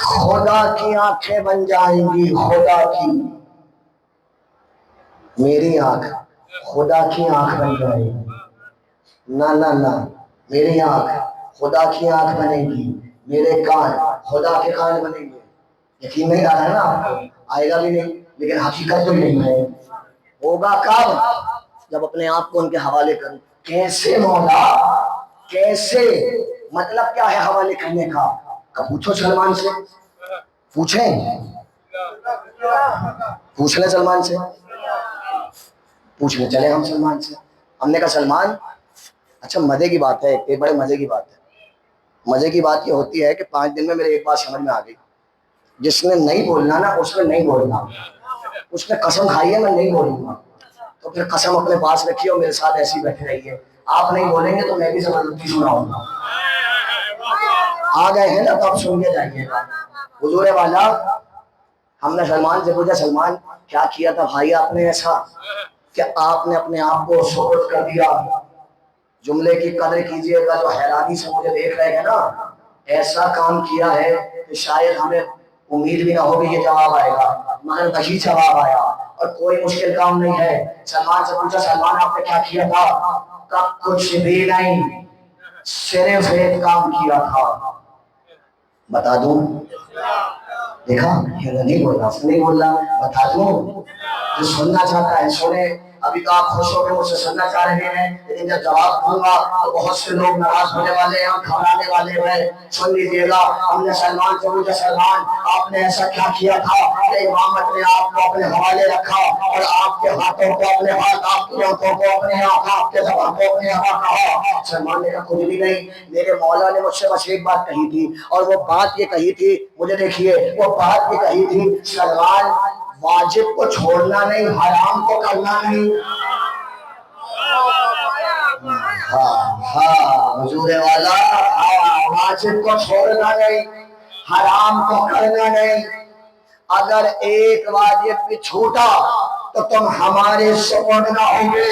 خدا کی آنکھیں بن جائیں گی، خدا کی، میری آنکھ خدا کی آنکھ بن جائے گی، نہ نہ نہ، میری آنکھ خدا کی آنکھ بنے گی، میرے کان خدا کے کان بنے گے۔ یقین نہیں آ رہا ہے نا آپ کو؟ آئے گا بھی نہیں، لیکن حقیقت تو نہیں ہے۔ ہوگا کب؟ جب اپنے آپ کو ان کے حوالے کروں۔ کیسے مولا؟ کیسے؟ مطلب کیا ہے حوالے کرنے کا؟ پوچھو سلمان سے، پوچھیں، پوچھ لیں سلمان سے، پوچھنے چلے ہم سلمان سے۔ ہم نے کہا سلمان، اچھا مزے کی بات ہے، ایک بڑے مزے کی بات ہے، مزے کی بات یہ ہوتی ہے کہ 5 دن میں میرے ایک بات سمجھ میں آ گئی، جس نے نہیں بولنا نا اس نے نہیں بولنا، اس نے قسم کھائی ہے میں نہیں بولوں گا، تو پھر قسم اپنے پاس رکھیے اور میرے ساتھ ایسی بیٹھے رہیے، آپ نہیں بولیں گے تو میں بھی زبردستی سناؤں گا۔ آ گئے ہیں نا تو آپ سن کے جائیے گا۔ حضور والا، ہم نے سلمان سے پوچھا سلمان کیا کیا تھا بھائی آپ نے ایسا کہ آپ نے اپنے آپ کو سپرد کر دیا؟ جملے کی قدر کیجئے گا، جو حیرانی سے مجھے دیکھ رہے ہیں نا، ایسا کام کیا ہے کہ شاید ہمیں امید بھی نہ ہوگی یہ جواب آئے گا، مگر وہی جواب آیا اور کوئی مشکل کام نہیں ہے۔ سلمان سے پوچھا سلمان آپ نے کیا کیا تھا؟ کب کچھ بھی نہیں، صرف ایک کام کیا تھا، بتا دوں؟ دیکھا نہیں بول رہا، نہیں بول رہا، بتا دوں؟ جو سننا چاہتا ہے سنے۔ ابھی تو آپ خوش ہو کے مجھ سے سننا چاہ رہے ہیں، لیکن جب جواب دوں گا تو بہت سے لوگ ناراض ہونے والے ہیں، گھبرانے والے ہیں۔ سن لیجیے گا، ہم نے سلمان سے پوچھا سلمان آپ نے ایسا کیا کیا تھا کہ امامت نے آپ کو اپنے حوالے رکھا اور آپ کے ہاتھوں کو اپنے ہاتھ، آپ کی آنکھوں کو اپنے آنکھ، آپ کے زبان کو اپنے ہاتھ کہا؟ سلمان نے کہا کچھ بھی نہیں، میرے مولا نے مجھ سے بس ایک بات کہی تھی، اور وہ بات یہ کہی تھی، مجھے دیکھیے وہ بات یہ کہی تھی سلمان واجب کو چھوڑنا نہیں، حرام کو کرنا نہیں۔ ہاں حضور والا، واجب کو چھوڑنا نہیں، حرام کو کرنا نہیں۔ اگر ایک واجب بھی چھوٹا تو تم ہمارے سپرد نہ ہوں گے۔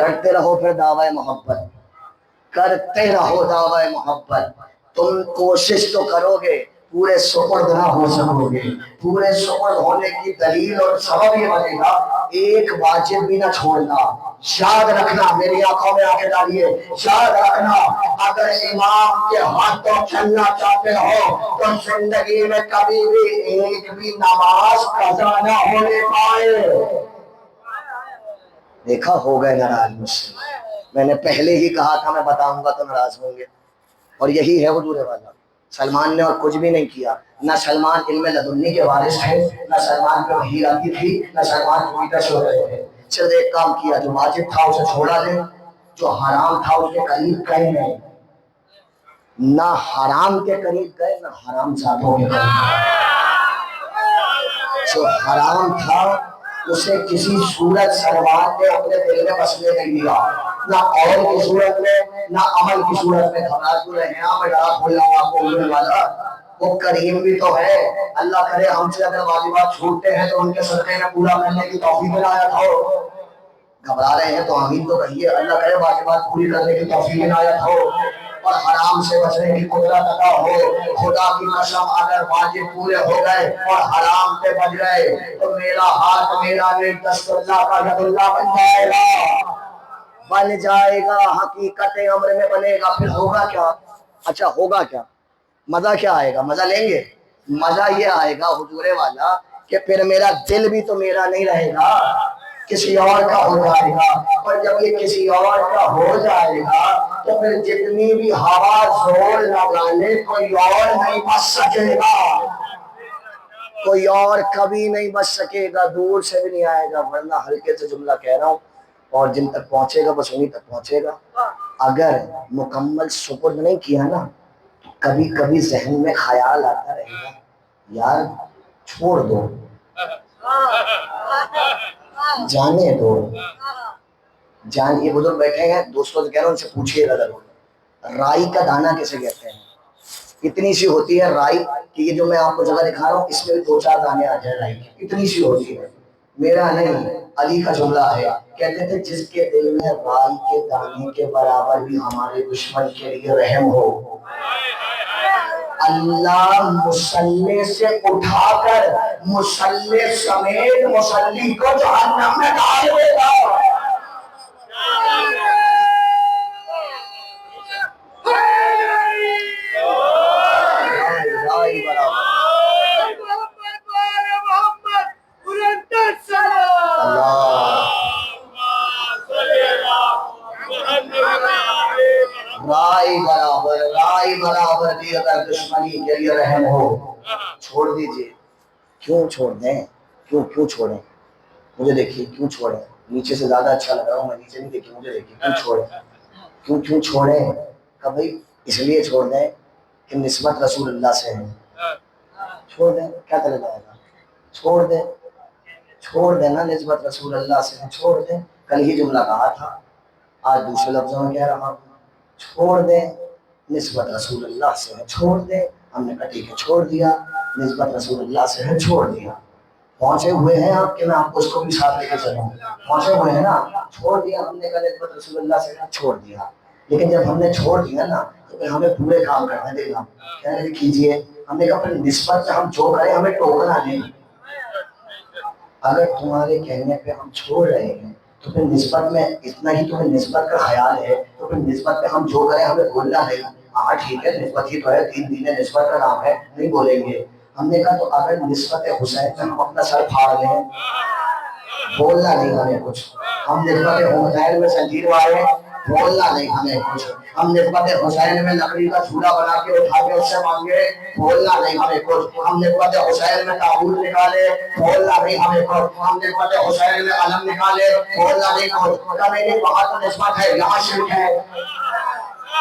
کرتے رہو پھر دعوی محبت، کرتے رہو دعوی محبت، تم کوشش تو کرو گے، پورے سپرد نہ ہو سکو گے۔ پورے سپرد ہونے کی دلیل اور سبب یہ بنے گا ایک واجب بھی نہ چھوڑنا۔ یاد رکھنا، میری آنکھوں میں آنکھیں ڈالیے، یاد رکھنا اگر امام کے ہاتھوں چلنا چاہتے ہو تو زندگی میں کبھی بھی ایک بھی نماز قضا نہ ہونے پائے۔ دیکھا ہو گئے ناراض مجھ سے، میں نے پہلے ہی کہا تھا میں بتاؤں گا تو ناراض ہوں گے، اور یہی ہے حضور والا۔ سلمان نے اور کچھ بھی نہیں کیا، نہ سلمان علم لدنی کے وارث تھے، نہ سلمان پہ وحی آتی تھی، نہ سلمان ٹویٹر سے ہو رہے تھے. صرف ایک کام کیا، جو واجب تھا اسے چھوڑا لے، جو حرام تھا اس کے قریب گئے نہیں. نہ حرام کے قریب گئے نہ حرام زادوں کے قریب. جو حرام تھا اسے کسی صورت سلمان نے اپنے دل میں بسنے نہیں دیا، نہ قول کی صورت میں نہ عمل کی صورت میں. خبرات کو رہے ہیں میں ڈرا کھول رہا ہوں آپ کو بولنے والا، وہ کریم بھی تو ہے. اللہ کرے ہم سے اگر واجبات چھوٹتے ہیں تو ان کے صدقے میں پورا کرنے کی توفیق عنایت ہو. گھبرا رہے ہیں تو آمین تو کہیے. اللہ کرے واجبات پوری کرنے کی توفیق عنایت ہو اور حرام سے بچنے کی قدرت عطا ہو. خدا کی قسم اگر واجب پورے ہو گئے اور حرام سے بچ گئے تو میرا ہاتھ میرا نیک دست اللہ کا ید اللہ بن جائے گا. حقیقت امر میں بنے گا. پھر ہوگا کیا؟ اچھا ہوگا کیا؟ مزہ کیا آئے گا؟ مزہ لیں گے. مزہ یہ آئے گا حضور والا کہ پھر میرا دل بھی تو میرا نہیں رہے گا، کسی اور کا ہو جائے گا. اور جب یہ کسی اور کا ہو جائے گا تو پھر جتنی بھی ہوا زور لگا لے کوئی اور نہیں بچ سکے گا. کوئی اور کبھی نہیں بچ سکے گا، دور سے بھی نہیں آئے گا. ورنہ ہلکے سے جملہ کہہ رہا ہوں اور جن تک پہنچے گا بس انہیں تک پہنچے گا. اگر مکمل سپرد نہیں کیا نا، کبھی کبھی ذہن میں خیال آتا رہے گا یار چھوڑ دو، جانے دو. یہ بزرگ بیٹھے ہیں دوستوں سے کہہ رہا ہوں ان سے پوچھیے گا ضرور، رائی کا دانہ کیسے کہتے ہیں؟ اتنی سی ہوتی ہے رائی کہ یہ جو میں آپ کو جگہ دکھا رہا ہوں اس میں بھی 2-4 دانے آ جائے رائی کی، اتنی سی ہوتی ہے. میرا نہیں، علی کا جملہ ہے. کہتے تھے جس کے دل میں رائی کے دانے کے برابر بھی ہمارے دشمن کے لیے رحم ہو، اللہ مصلی سے اٹھا کر مصلی سمیت مصلی کو جہنم میں ڈال دے گا. رائی برابر بھی اگر دشمنی کے لیے رحم ہو چھوڑ دیجئے. کیوں چھوڑ دیں؟ کیوں چھوڑیں؟ مجھے دیکھیے کیوں چھوڑیں؟ نیچے سے زیادہ اچھا لگ رہا ہوں میں، نیچے نہیں دیکھیے مجھے دیکھیے. کیوں چھوڑیں؟ کیوں چھوڑیں؟ کہ بھائی اس لیے چھوڑ دیں کہ نسبت رسول اللہ سے ہے. چھوڑ دیں کیا چلا جائے گا؟ چھوڑ دیں نا، نسبت رسول اللہ سے ہے. چھوڑ دیں. کل ہی جملہ کہا تھا، آج دوسرے لفظوں میں کہہ رہا ہوں. چھوڑ دیں نسبت رسول اللہ سے ہے. چھوڑ دیں. ہم نے کہا ٹھیک ہے چھوڑ دیا، نسبت رسول اللہ سے ہے چھوڑ دیا. پہنچے ہوئے ہیں آپ کہ میں آپ کو اس کو بھی ساتھ لے کے چلوں؟ پہنچے ہوئے ہیں نا. چھوڑ دیا ہم نے کہا نسبت رسول اللہ سے ہے چھوڑ دیا. لیکن جب ہم نے چھوڑ دیا نا تو پھر ہمیں پورے کام کرنے دے گا. کہنے کیجئے. ہم نے کہا پھر نسبت سے ہم جو کریں ہمیں ٹوکنا نہیں. اگر تمہارے کہنے پہ ہم چھوڑ رہے ہیں تو پھر نسبت میں اتنا ہی تمہیں نسبت کا خیال ہے تو پھر نسبت پہ ہم جو کریں ہمیں بولنا نہیں. ہاں ٹھیک ہے نسبت ہی تو ہے، 3 دن نسبت کا نام ہے نہیں بولیں گے. ہم نے کہا تو اگر نسبت حسین میں ہم اپنا سر پھاڑ لیں بولنا نہیں ہمیں کچھ. ہم نسبت حسین میں زنجیر مارے بولنا نہیں ہمیں کچھ. ہم نسبت حسین میں لکڑی کا جھولا بنا کے اٹھا کے اس سے مانگے بولنا نہیں ہمیں کچھ. ہم نسبت حسین میں تابوت نکالے بولنا نہیں ہمیں کچھ. ہم نسبت حسین میں علم نکالے بولنا نہیں کچھ. میری وہاں تو نسبت ہے یہاں شرک ہے.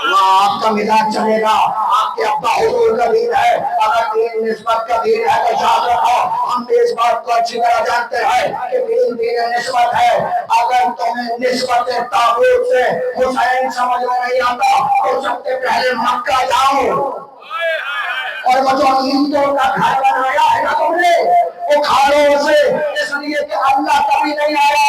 وہاں آپ کا مزاج چلے گا، آپ کے ابا حضور کا دین ہے. اگر دین نسبت کا دین ہے تو یاد رکھو ہم بھی اس بات کو اچھی طرح جانتے ہیں کہ دین نسبت ہے. اگر تمہیں نسبت تابوت سے حسین سمجھ میں نہیں آتا تو سب سے پہلے مکہ جاؤ اور وہ جو اینٹوں کا گھر بنایا ہے نا تم نے اکھاڑوں سے، اس لیے کہ اللہ کبھی نہیں آیا.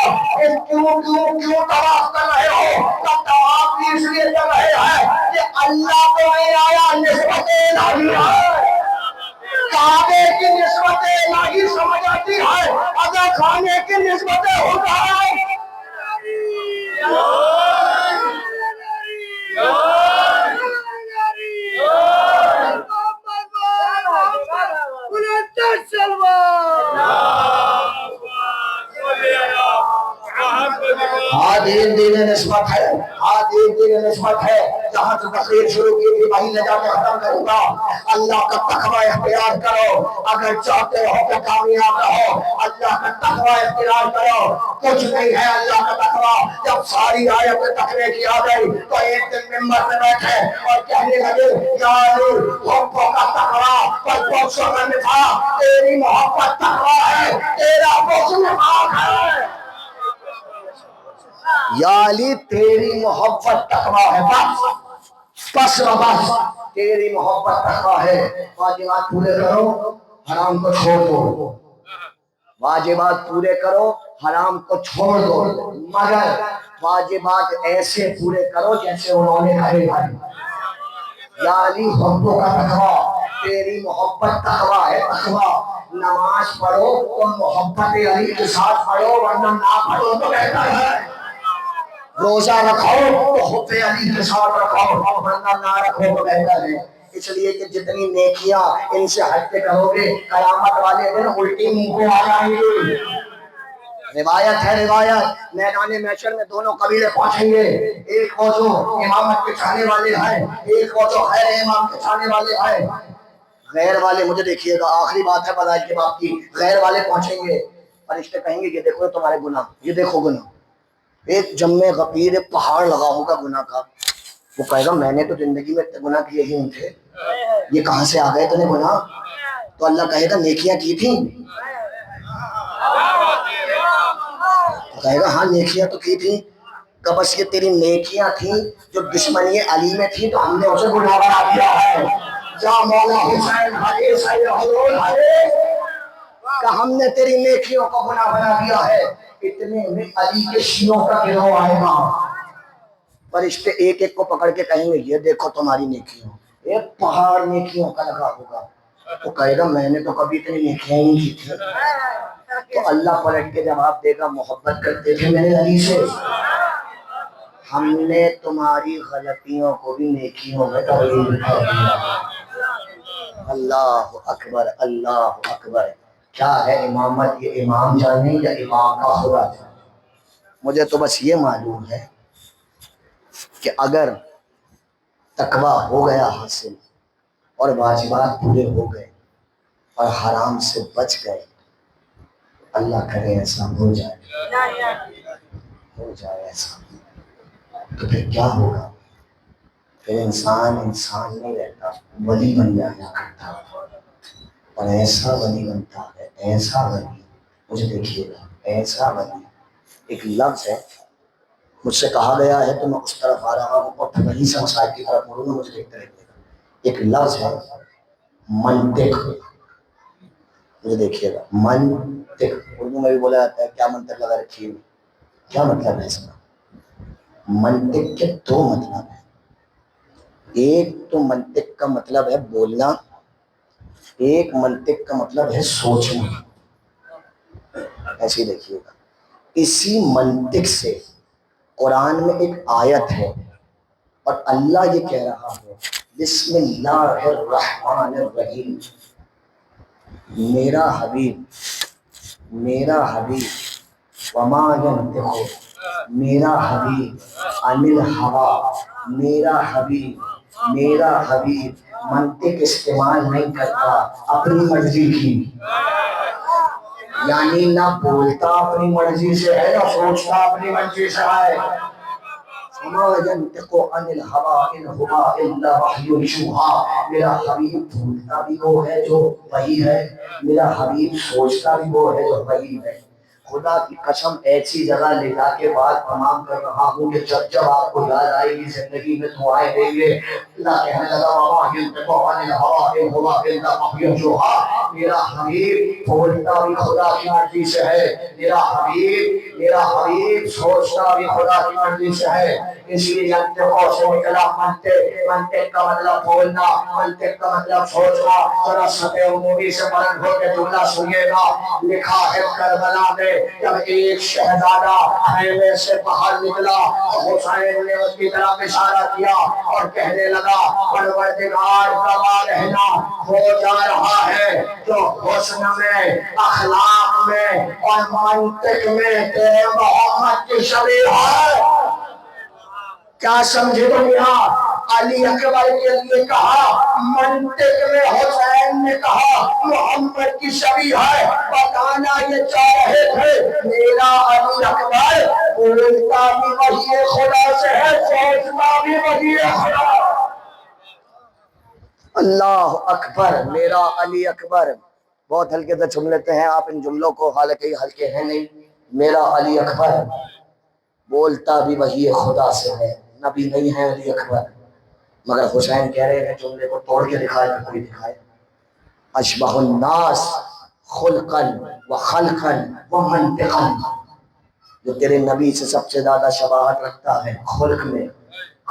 کیوں طواف کر رہے ہو؟ تب طواف بھی اس لیے کر رہے ہیں کہ اللہ تو نہیں آیا، نسبت الہی ہے. کعبے کی نسبت الہی سمجھ آتی ہے، اگر کھانے کی نسبت ہوتا ہے. دین نسبت ہے، دین نسبت ہے. یہاں سے تقریر شروع کی تھی وہیں لے جا کے ختم کروں گا. اللہ کا تقوی اختیار کرو اگر چاہتے ہو کہ کامیاب رہو. اللہ کا تقوی اختیار کرو. کچھ نہیں ہے اللہ کا تقوی. جب ساری آیت تقوی کی آ گئی تو ایک دن ممبر پہ بیٹھے اور کہنے لگے یا علی حبوں کا تقوی پر پوچھو کا نفاق. تیری محبت تقوی ہے, تیرا بغض نفاق ہے. یا علی تیری محبت تقوی ہے, بس بس تیری محبت تقوی ہے. واجبات پورے کرو, حرام کو چھوڑ دو. واجبات پورے کرو, حرام کو چھوڑ دو, مگر واجبات ایسے پورے کرو جیسے انہوں نے کہے بھائی. یا علی حبوں کا تقوی, تیری محبت تقوی ہے. تقوی نماز پڑھو تو محبت علی کے ساتھ پڑھو, ورنہ نہ پڑھو تو بہتر ہے. روزہ رکھو تو حب علی کے ساتھ رکھو, ورنہ نہ رکھو تو بہتر ہے. اس لیے کہ جتنی نیکیاں ان سے ہٹ کے کرو گے قیامت والے دن الٹی منہ پہ آ جائیں گی. روایت ہے, روایت میدان محشر میں دونوں قبیلے پہنچیں گے. ایک وہ جو امامت کے چاہنے والے ہیں, ایک وہ جو غیر امام کے چاہنے والے ہیں. غیر والے, مجھے دیکھیے گا, آخری بات ہے بدائش کے باب کی. غیر والے پہنچیں گے, فرشتے کہیں گے یہ دیکھو تمہارے گناہ, یہ دیکھو گناہ. ایک جمع غفیر پہاڑ لگا ہوگا گناہ کا. وہ کہے گا میں نے تو زندگی میں گناہ کیے ہی نہیں تھے, یہ کہاں سے آ گئے تمہیں گناہ؟ تو اللہ کہے گا نیکیاں کی تھیں. کہے گا ہاں نیکیاں تو کی تھیں. کہ بس یہ تیری نیکیاں تھیں جو دشمنی علی میں تھی تو ہم نے اسے گناہ بنا دیا ہے. جا مولا حسین علی سید حضور علی, کہ ہم نے تیری نیکیوں کو گناہ بنا دیا ہے. اتنے میں علی کے شیعوں کا گروہ آئے گا. فرشتے ایک ایک کو پکڑ کے کہیں گے یہ دیکھو تمہاری نیکیوں. ایک پہاڑ نیکیوں کا لگا ہوگا. تو کہے گا میں نے تو کبھی اتنی نیکیاں ہی کی تھی. تو اللہ پلٹ کے جواب دے گا محبت کرتے تھے میرے علی سے, ہم نے تمہاری غلطیوں کو بھی نیکیوں میں تبدیل کر دیا. اللہ اکبر, اللہ اکبر. کیا ہے امامت, یہ امام جانے یا امام کا خدا جانے. مجھے تو بس یہ معلوم ہے کہ اگر تقوی ہو گیا حاصل اور واجبات پورے ہو گئے اور حرام سے بچ گئے, اللہ کرے ایسا ہو جائے, ہو جائے ایسا, تو پھر کیا ہوگا؟ پھر انسان نہیں رہتا, ولی بن جانا کرتا. اور ایسا ولی بنتا ہے, ایسا ولی, مجھے دیکھیے گا, ایسا ولی. ایک لفظ ہے, مجھ سے کہا گیا ہے تو میں اس طرف آ رہا ہوں اور پھر وہیں سے مسائل کی طرف مڑوں گا, مجھے دیکھتے رہیے گا. ایک لفظ ہے منطق, مجھے دیکھیے گا, منطق. اردو میں بھی بولا جاتا ہے کیا منطق لگا رکھی ہوئی, کیا مطلب ہے اس کا؟ منطق کے دو مطلب ہیں. ایک تو منطق کا مطلب ہے بولنا, ایک منطق کا مطلب ہے سوچنا. ایسے دیکھیے گا, اسی منطق سے قرآن میں ایک آیت ہے اور اللہ یہ کہہ رہا ہے بسم اللہ الرحمن الرحیم. میرا حبیب, میرا حبیب وما ينطق, میرا حبیب عن الهوى, میرا حبیب, میرا حبیب منطق استعمال نہیں کرتا اپنی مرضی کی. یعنی نہ بولتا اپنی مرضی سے ہے, نہ سوچتا اپنی مرضی سے ہے. وما ينطق عن الهوى ان هو الا وحی یوحى. میرا حبیب بولتا بھی وہ ہے جو وحی ہے, میرا حبیب سوچتا بھی وہ ہے جو وحی ہے. خدا کی قسم ایسی جگہ لے جا کے بات تمام کر رہا ہوں کہ جب جب آپ کو یاد آئے گی زندگی میں دعائیں دیں گے. اللہ کہنے لگا وما ينطق عن الهوى ان هو الا وحی یوحى. میرا حبیب بولتا بھی خدا کی مرضی سے ہے, میرا حبیب سوچتا بھی خدا کی مرضی سے ہے. اس لیے ینطقوں سے نکلا منطق, منطق کا مطلب بولنا, منطق کا مطلب سوچنا. ذرا سطح عمومی سے بلند ہو کے جملہ سنیے گا. لکھا ہے کربلا میں جب ایک شہزادہ خیمے سے باہر نکلا, حسین نے اس کی طرف اشارہ کیا اور کہنے لگا پروردگار گواہ رہنا, ہو جا رہا ہے جو حسن میں, اخلاق میں اور منطق میں تیرے محمد کی شبیہ ہے. کیا سمجھے دنیا؟ علی اکبر کے لیے کہا، منطق میں حسین نے کہا محمد کی شبیہ ہے، بتانا یہ چاہ رہے تھے میرا علی اکبر بولتا بھی وحی خدا سے ہے، سوچتا بھی وحی خدا۔ اللہ اکبر، میرا علی اکبر۔ بہت ہلکے سے سن لیتے ہیں آپ ان جملوں کو، حالانکہ یہ ہلکے ہیں نہیں۔ میرا علی اکبر بولتا بھی وحی خدا سے ہے، نبی نہیں ہے علی اکبر، مگر حسین کہہ رہے ہیں جملے کو توڑ کے دکھائے تو کوئی دکھائے۔ اشبہ الناس خلقا و خلقا و منطقا، جو تیرے نبی سے سب سے زیادہ شباہت رکھتا ہے خلق میں،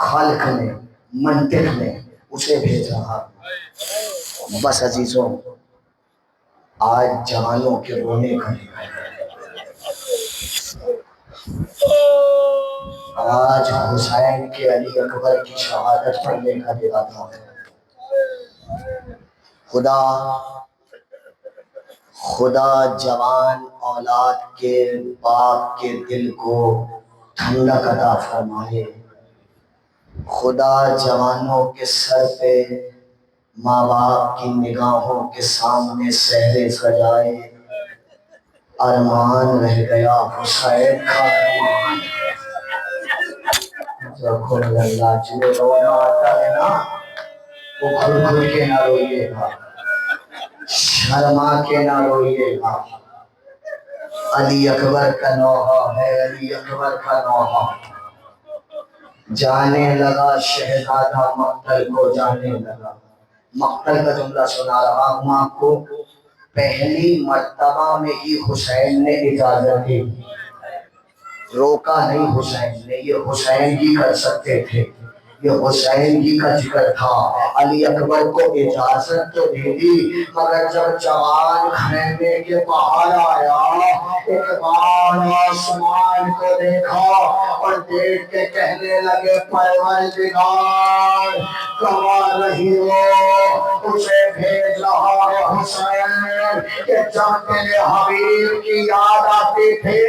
خلق میں، منطق میں، اسے بھیج رہا۔ بس عزیزوں، آج جوانوں کے رونے کا دن ہے، آج حسین کے علی اکبر کی شہادت پڑھنے کا دن آتا ہے۔ خدا جوان اولاد کے باپ کے دل کو ٹھنڈک عطا فرمائے، خدا جوانوں کے سر پہ ماں باپ کی نگاہوں کے سامنے سہرے سجائے۔ ارمان رہ گیا حسین کا ارمان، اللہ جنہیں رونا آتا ہے نا وہ کھل کھل کے نہ روئیے گا، شرما کے نہ روئیے گا۔ علی اکبر کا نوحہ ہے، علی اکبر کا نوحہ۔ جانے لگا شہزادہ مقتل کو جانے لگا۔ مقتل کا جملہ سنا رہا ہوں آپ کو۔ پہلی مرتبہ میں ہی حسین نے اجازت دی، روکا نہیں حسین نے، یہ حسین ہی کر سکتے تھے، یہ حسین ہی کا ذکر تھا۔ علی اکبر کو اجازت تو دے دی، مگر جب جوان خیمے کے باہر آیا، ایک بار آسمان کو دیکھا اور دیکھ کے کہنے لگے پروردگار گواہ رہی ہو، اسے بھیج رہا ہے حسین کہ جب تیرے حبیب کی یاد آتی تھی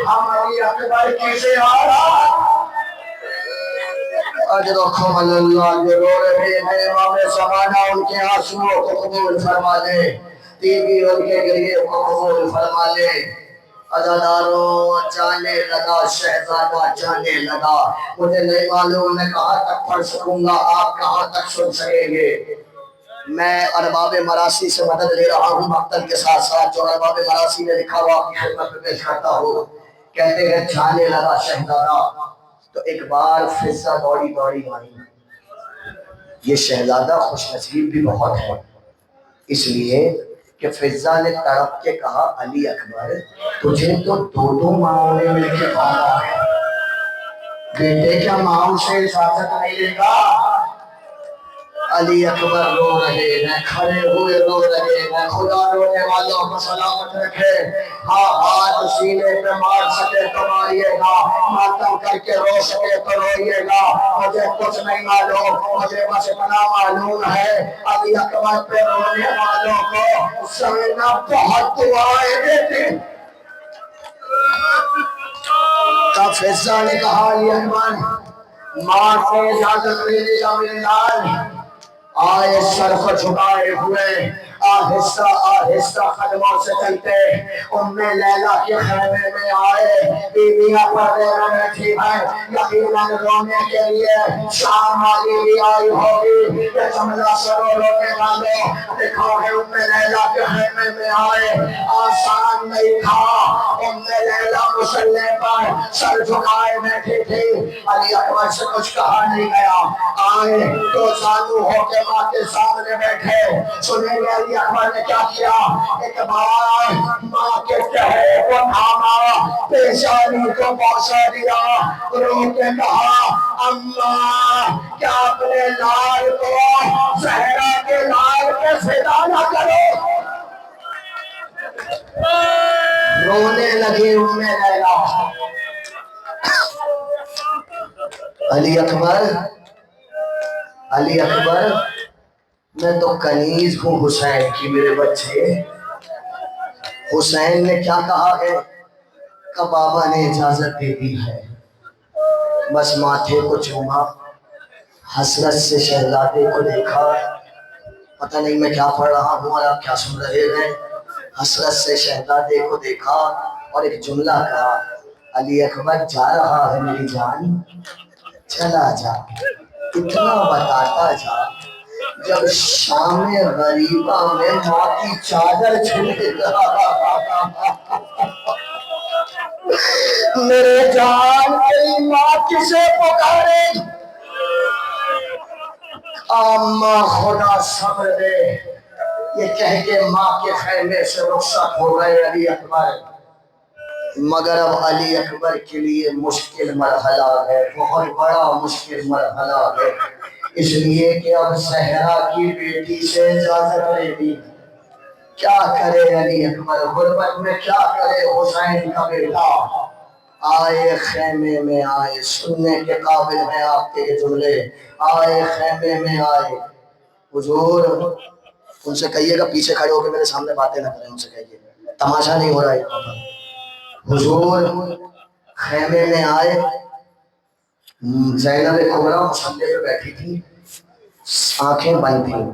ہم علی اکبر کی زیارت۔ اجرکم اللہ، جو رو رہے ہیں امام زمانہ ان کے آنسوؤں کو قبول فرما لے، ٹی وی ان کے گریے کو قبول فرما لے۔ عزاداروں، جانے لگا شہزادہ جانے لگا۔ مجھے نہیں معلوم میں کہاں تک پڑھ سکوں گا، آپ کہاں تک سن سکیں گے۔ میں ارباب مراسی سے مدد لے رہا ہوں مقتل کے ساتھ ساتھ، جو ارباب مراسی نے لکھا ہوا آپ کی خدمت میں پیش کرتا ہوں۔ کہتے ہیں جانے لگا شہزادہ تو ایک بار فضہ دوڑی دوڑی آئی۔ یہ شہزادہ خوش نصیب بھی بہت ہے، اس لیے کہ فضہ نے تڑپ کے کہا علی اکبر تجھے تو دو ماؤں نے مل کے پالا ہے، بیٹے کیا ماؤں سے اجازت نہیں لے گا؟ علی اکبر رو رہے ہیں، کھڑے ہوئے رو رہے ہیں۔ خدا رونے والوں کو سلامت رکھے۔ ہاں ہاتھ سینے پہ مار سکے تو ماریے گا، ماتم کر کے رو سکے تو روئیے گا۔ مجھے کچھ نہیں معلوم، مجھے بس اتنا معلوم ہے علی اکبر پہ رونے والوں کو زینب بہت دعائیں دیتی۔ تب فضہ نے کہا علی اکبر ماں سے اجازت لے لیا میرے لال۔ آئے سر کو جھکائے ہوئے، آہستہ آہستہ قدموں سے چلتے ام لیلہ کے خیمے میں آئے۔ بیویاں پردے میں بیٹھی ہیں، یقیناً رونے کے لیے شام والی بھی آئی ہوگی۔ یہ جملہ سنو رونے والوں، دکھو ہے ام لیلہ کے خیمے میں آئے۔ آسان نہیں تھا، ام لیلہ مصلی پر سر جھکائے بیٹھی تھی، علی اکبر سے کچھ کہا نہیں گیا۔ آئے تو زانو ہو کے ماں کے سامنے بیٹھے۔ سنیں گے علی اکبر نے کیا کیا؟ ایک بار ماں کے چہرے کو تھاما، پیشانی کو بوسہ دیا، رو کے کہا اماں کیا اپنے لال کو زہرا کے لال پہ فدا نہ کرو۔ رونے لگی ام لیلہ۔ علی اکبر علی اکبر میں تو کنیز ہوں حسین کی میرے بچے۔ حسین نے کیا کہا ہے کہ بابا نے اجازت دے دی ہے، بس ماتھے کو چوما، حسرت سے شہزادے کو دیکھا، پتہ نہیں میں کیا پڑھ رہا ہوں اور آپ کیا سن رہے ہیں۔ حسرت سے شہزادے کو دیکھا اور ایک جملہ کہا، علی اکبر جا رہا ہے میری جان، چلا جا، اتنا بتاتا جا، جب شام غریبہ میں ماں کی چادر چھوڑے گا، میرے جان تیری ماں کسے پکارے؟ ماں خدا صبر دے، یہ کہہ کے ماں کے خیمے سے رخصت ہو گئے علی اکبر۔ مگر اب علی اکبر کے لیے مشکل مرحلہ ہے، بہت بڑا مشکل مرحلہ ہے، اس لیے کہ اب زہرا کی بیٹی سے اجازت لے دی۔ کیا کرے علی اکبر، غربت میں کیا کرے حسین کا بیٹا؟ آئے خیمے میں آئے، سننے کے قابل ہیں آپ کے جملے، آئے خیمے میں آئے، حضور ان سے کہیے گا پیچھے کھڑے ہو کے میرے سامنے باتیں نہ کریں، ان سے کہیے تماشا نہیں ہو رہا ہے۔ حضور خیمے میں آئے، زینب کبریٰ مصلی پہ بیٹھی تھی، آنکھیں بند تھیں،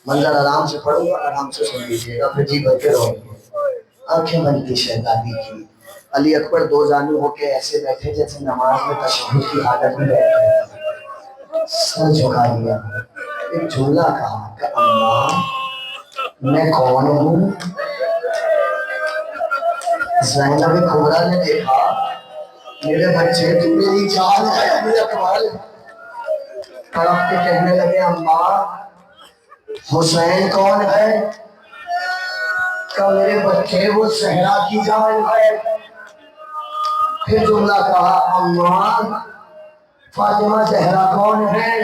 منظر آرام سے پڑھوں گا، آرام سے سن لیجیے گا، پھر جی بھر کے رہو گے۔ آنکھیں بند تھی شہزادی کی، علی اکبر دو زانو ہو کے ایسے بیٹھے جیسے نماز میں تشہد کی حالت میں بیٹھے، سر جھکا لیا، ایک جملہ کہا کہ اماں میں کون ہوں؟ زینب کبریٰ نے دیکھا، میرے بچے تو میری جان ہے علی اکبر، تڑپ کے کہنے لگے اماں حسین کون ہے؟ کہ میرے بچے وہ زہرا کی جان ہے۔ پھر جملہ کہا اماں فاطمہ زہرا کون ہے؟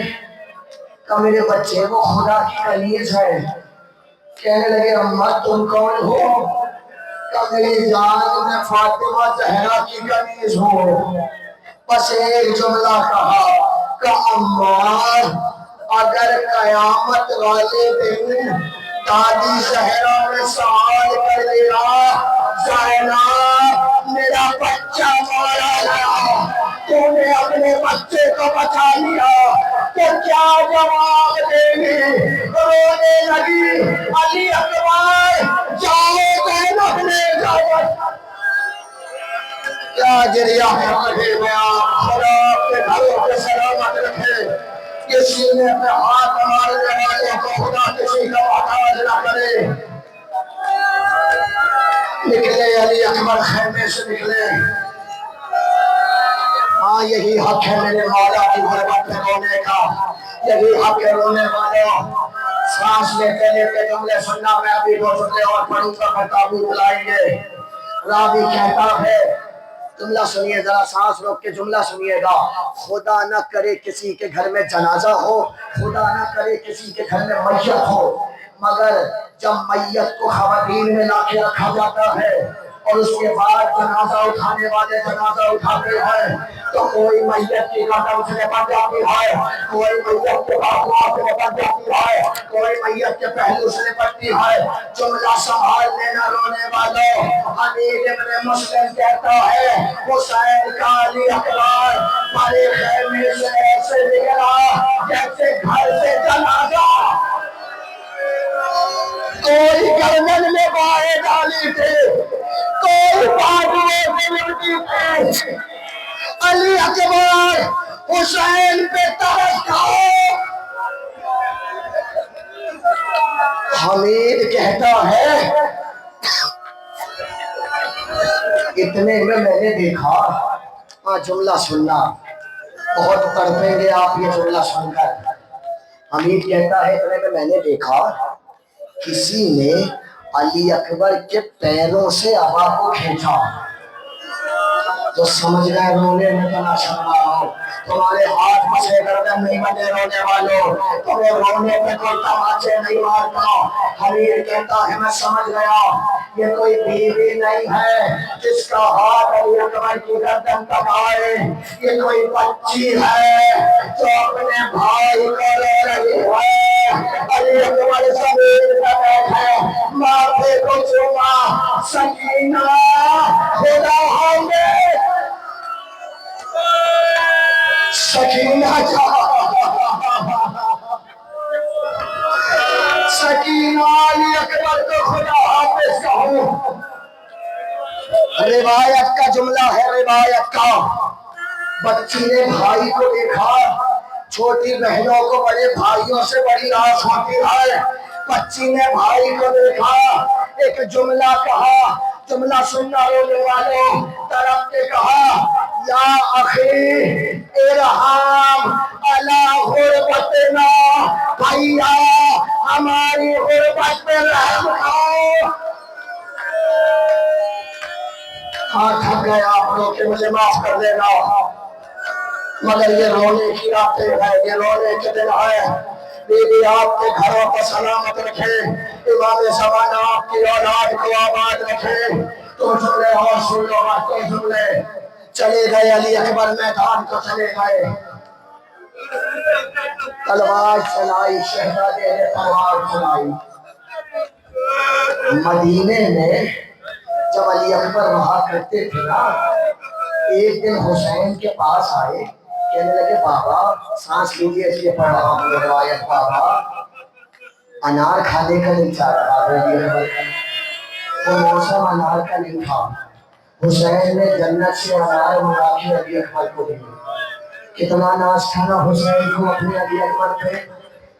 کہ میرے بچے وہ خدا کی کنیز ہے۔ کہنے لگے اماں تم کون ہو؟ کہ میری جان میں فاطمہ زہرا کی کنیز ہوں۔ بس ایک جملہ کہا کہ اماں اگر قیامت والے دن دادی زہرا نے سوال کر لیا زینب میرا بچہ مارا گیا، تو نے اپنے بچے کو بچا لیا، تو کیا جواب دے گی؟ رونے لگی، علی اکبر جاؤ زینب نے اجازت کیا جریہ فرمائے میں آپ خدا آپ کے گھروں کے سلامت رکھے، یہ سینے پہ ہاتھ مارنے والوں کو خدا کسی کا محتاج نہ کرے۔ نکلے علی اکبر خیمے سے نکلے، ہاں یہی حق ہے میرے مولا کی غربت میں رونے کا، یہی حق ہے رونے والوں۔ سانس لیتے لیتے جملے سننا، میں ابھی دو جملے اور پڑھوں گا پھر تابوت لائیں گے۔ راوی کہتا ہے، جملہ سنیے ذرا، سانس روک کے جملہ سنیے گا، خدا نہ کرے کسی کے گھر میں جنازہ ہو، خدا نہ کرے کسی کے گھر میں میت ہو، مگر جب میت کو خواتین میں لا کے رکھا جاتا ہے اور اس کے بعد جنازہ اٹھانے والے جنازہ اٹھاتے ہیں تو کوئی میت کی گردن سے بن جاتی ہے، کوئی میت کے ہاتھ سے بن جاتی ہے، کوئی میت کے پہلو سے بنتی ہے۔ جملہ سنبھال لینا رونے والوں، حمید ابن مسلم کہتا ہے حسین کا علی اکبر بڑے خیمے سے ایسے نکلا جیسے گھر سے جنازہ، کوئی گردن میں باہیں ڈالی تھی، کوئی بازوؤں سے لپٹی تھی، علی اکبر حسین پہ ترس کھاؤ۔ حمید کہتا ہے اتنے میں نے دیکھا، جملہ سننا بہت تڑپیں گے آپ یہ جملہ سن کر۔ حمید کہتا ہے اتنے میں نے دیکھا کسی نے علی اکبر کے پیروں سے ابا کو کھینچا، تو سمجھ گئے رونے میں بنا شرما ہو، تمہارے ہاتھ پھنسے گردن نہیں بنے رونے والوں، تمہیں رونے پہ کوئی تماچے نہیں مارتا۔ حمید کہتا ہے میں سمجھ گیا یہ کوئی بیوی نہیں ہے جس کا ہاتھ علی اکبر کی گردن تک آئے، یہ کوئی بچی ہے جو اپنے بھائی کو رو رہی ہے۔ علی اکبر زمین پہ بیٹھے ماتھے کو چوما، سکینہ خدا حافظ، سکینہ جا نگینہ علی اکبر کو خدا حافظ کہوں. روایت کا جملہ ہے، روایت کا. بچی نے بھائی کو دیکھا، چھوٹی بہنوں کو بڑے بھائیوں سے بڑی آس ہوتی ہے. بچی نے بھائی کو دیکھا، ایک جملہ کہا، جملہ سننا رونے والوں، تڑپ کے کہا یا اخی ارحم علی غربتنا، بھائیا ہماری غربت پہ رحم کھاؤ. ہاں تھک گئے آپ لوگ کہ مجھے معاف کر دینا، مگر یہ رونے کی راتیں ہیں، یہ رونے کے دن ہیں. بی بی آپ کے گھروں کو سلامت رکھے، امام زمانہ آپ کی اولاد کو آباد رکھے. تم جملے اور سن لو بات کو جملے. چلے گئے علی اکبر میدان کو چلے گئے، تلوار چلائی، شہزادے نے تلوار چلائی. مدینے میں جب علی اکبر رہا کرتے تھے نا، ایک دن حسین کے پاس آئے، کہنے لگے بابا سانس لیجیے اس لیے پڑھ رہا ہوں روایت. بابا انار کھانے کا نہیں چاہ رہا ہے، وہ موسم انار کا نہیں تھا. حسین نے جنت سے انار منگا کے علی اکبر کو دیے. کتنا ناز تھا نا حسین کو اپنے علی اکبر پہ.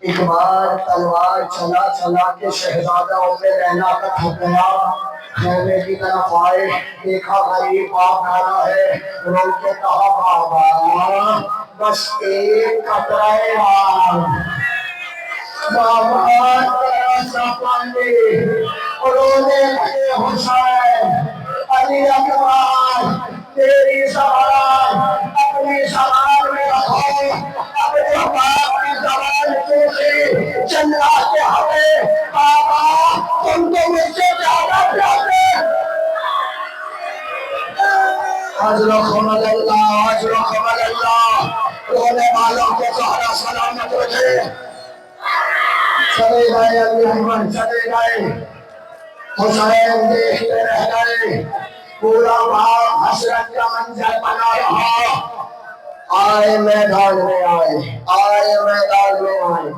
ایک بار تلوار چلا چلا کے شہزادہ ام لینا کا تھک گیا، خیمے کی طرف آئے، دیکھا غریب باپ کھڑا ہے، رو کے کہا بابا بس ایک قطرہ آب، بابا تیرا سا پانی. رونے لگے حسین. علی اکبر تیری زبان اپنی زبان میں رکھو، اپنے باپ کی زبان ٹوٹی چندرا کے ہمیں. بابا تم تو مجھ سے زیادہ پیارے. حضرت اللہ، حضرت اللہ رونے والوں کو سہارا سلامت رکھے. چلے گئے علی اکبر، چلے گئے. حسین دیکھتے رہ گئے، پورا باپ حسرت کا منظر بنا رہا. آئے میدان میں آئے، آئے میدان میں آئے.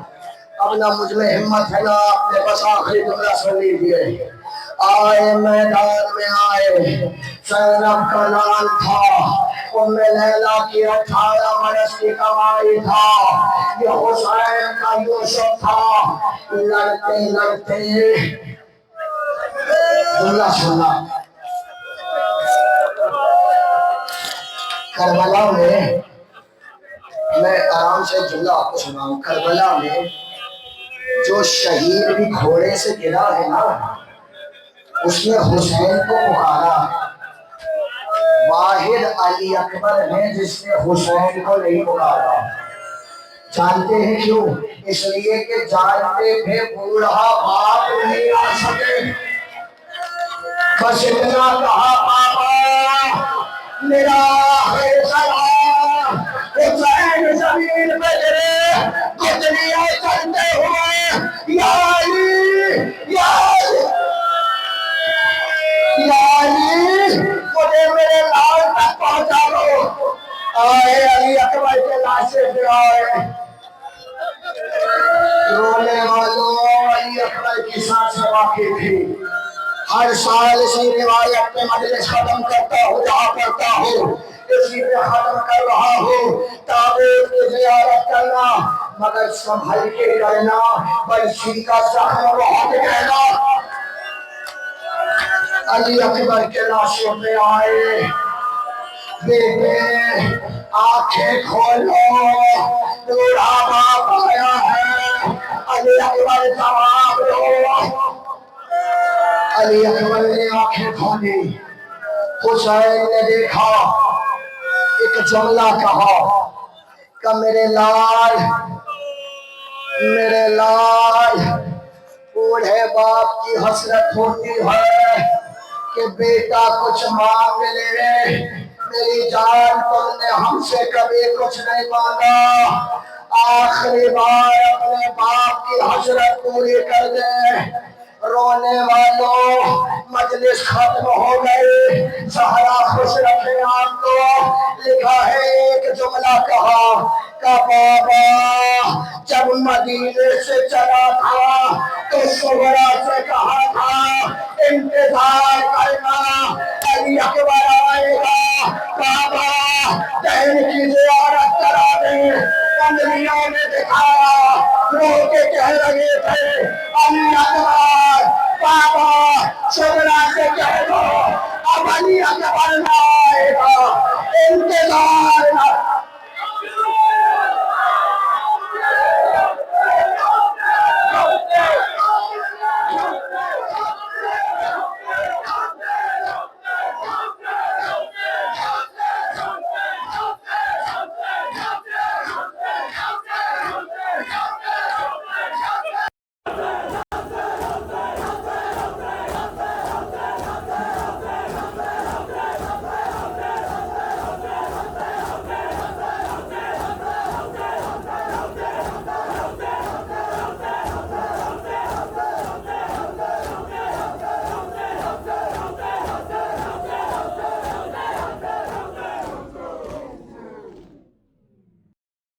اب نہ مجھ میں ہمت ہے نہ آپ نے، بس آخری جملہ سن لیجیے. آئے میدان میں آئے. زینب کا نام تھا، ام لیلا کی 18 برس کی کمائی تھا. یہ حسین کا یوسف تھا. لڑتے لڑتے جملہ سننا، کربلا میں آرام سے جملہ آپ کو سناؤں. کربلا میں جو شہید بھی گھوڑے سے گرا ہے نا، اس نے حسین کو پکارا. واحد علی اکبر ہے جس نے حسین کو نہیں پکارا. جانتے ہیں کیوں؟ اس لیے کہ جانتے تھے بوڑھا باپ نہیں آ سکے. بس اتنا کہا بابا میرا آخر سلام. حسین زمین پہ گرے، گٹلیاں چلتے ہوئے یا علی یا علی یا علی مجھے میرے لال تک پہنچا دو. آئے علی اکبر کے لاشے پہ آئے. رونے والوں علی اکبر کی سانس واقعی تھی. ہر سال اسی روایت پہ مجلس ختم کرتا ہوں، جہاں پڑھتا ہوں اسی پہ ختم کر رہا ہوں. تابوت کی زیارت کرنا مگر سنبھل کے کرنا، بلشی کا زخم بہت گہرا. علی اکبر کے لاشوں پہ آئے. بیٹے آنکھیں کھولو، بوڑھا باپ آیا ہے. علی اکبر جواب دو. علی اکبر نے آنکھیں کھولی. حسین نے دیکھا، ایک جملہ کہا کہ میرے لال، میرے لال. بوڑھے باپ کی حسرت ہوتی ہے کہ بیٹا کچھ مانگ لے. میری جان تم نے ہم سے کبھی کچھ نہیں مانگا، آخری بار اپنے باپ کی حسرت پوری کر دے. رونے والوں مجلس ختم ہو گئی، سہرا خوش رکھے آپ کو۔ لکھا ہے ایک جملہ کہا کہ بابا جب مدینے سے چلا تھا تو صغرا سے کہا تھا انتظار کرنا علی اکبر آئے گا، بابا بہن کی زیارت کرا دیں۔ انگلیوں میں دکھایا، رو کے کہہ رہے تھے علی اکبر، بابا صغرا سے کہہ دو اب علی اکبر نہ آئے گا، انتظار نہ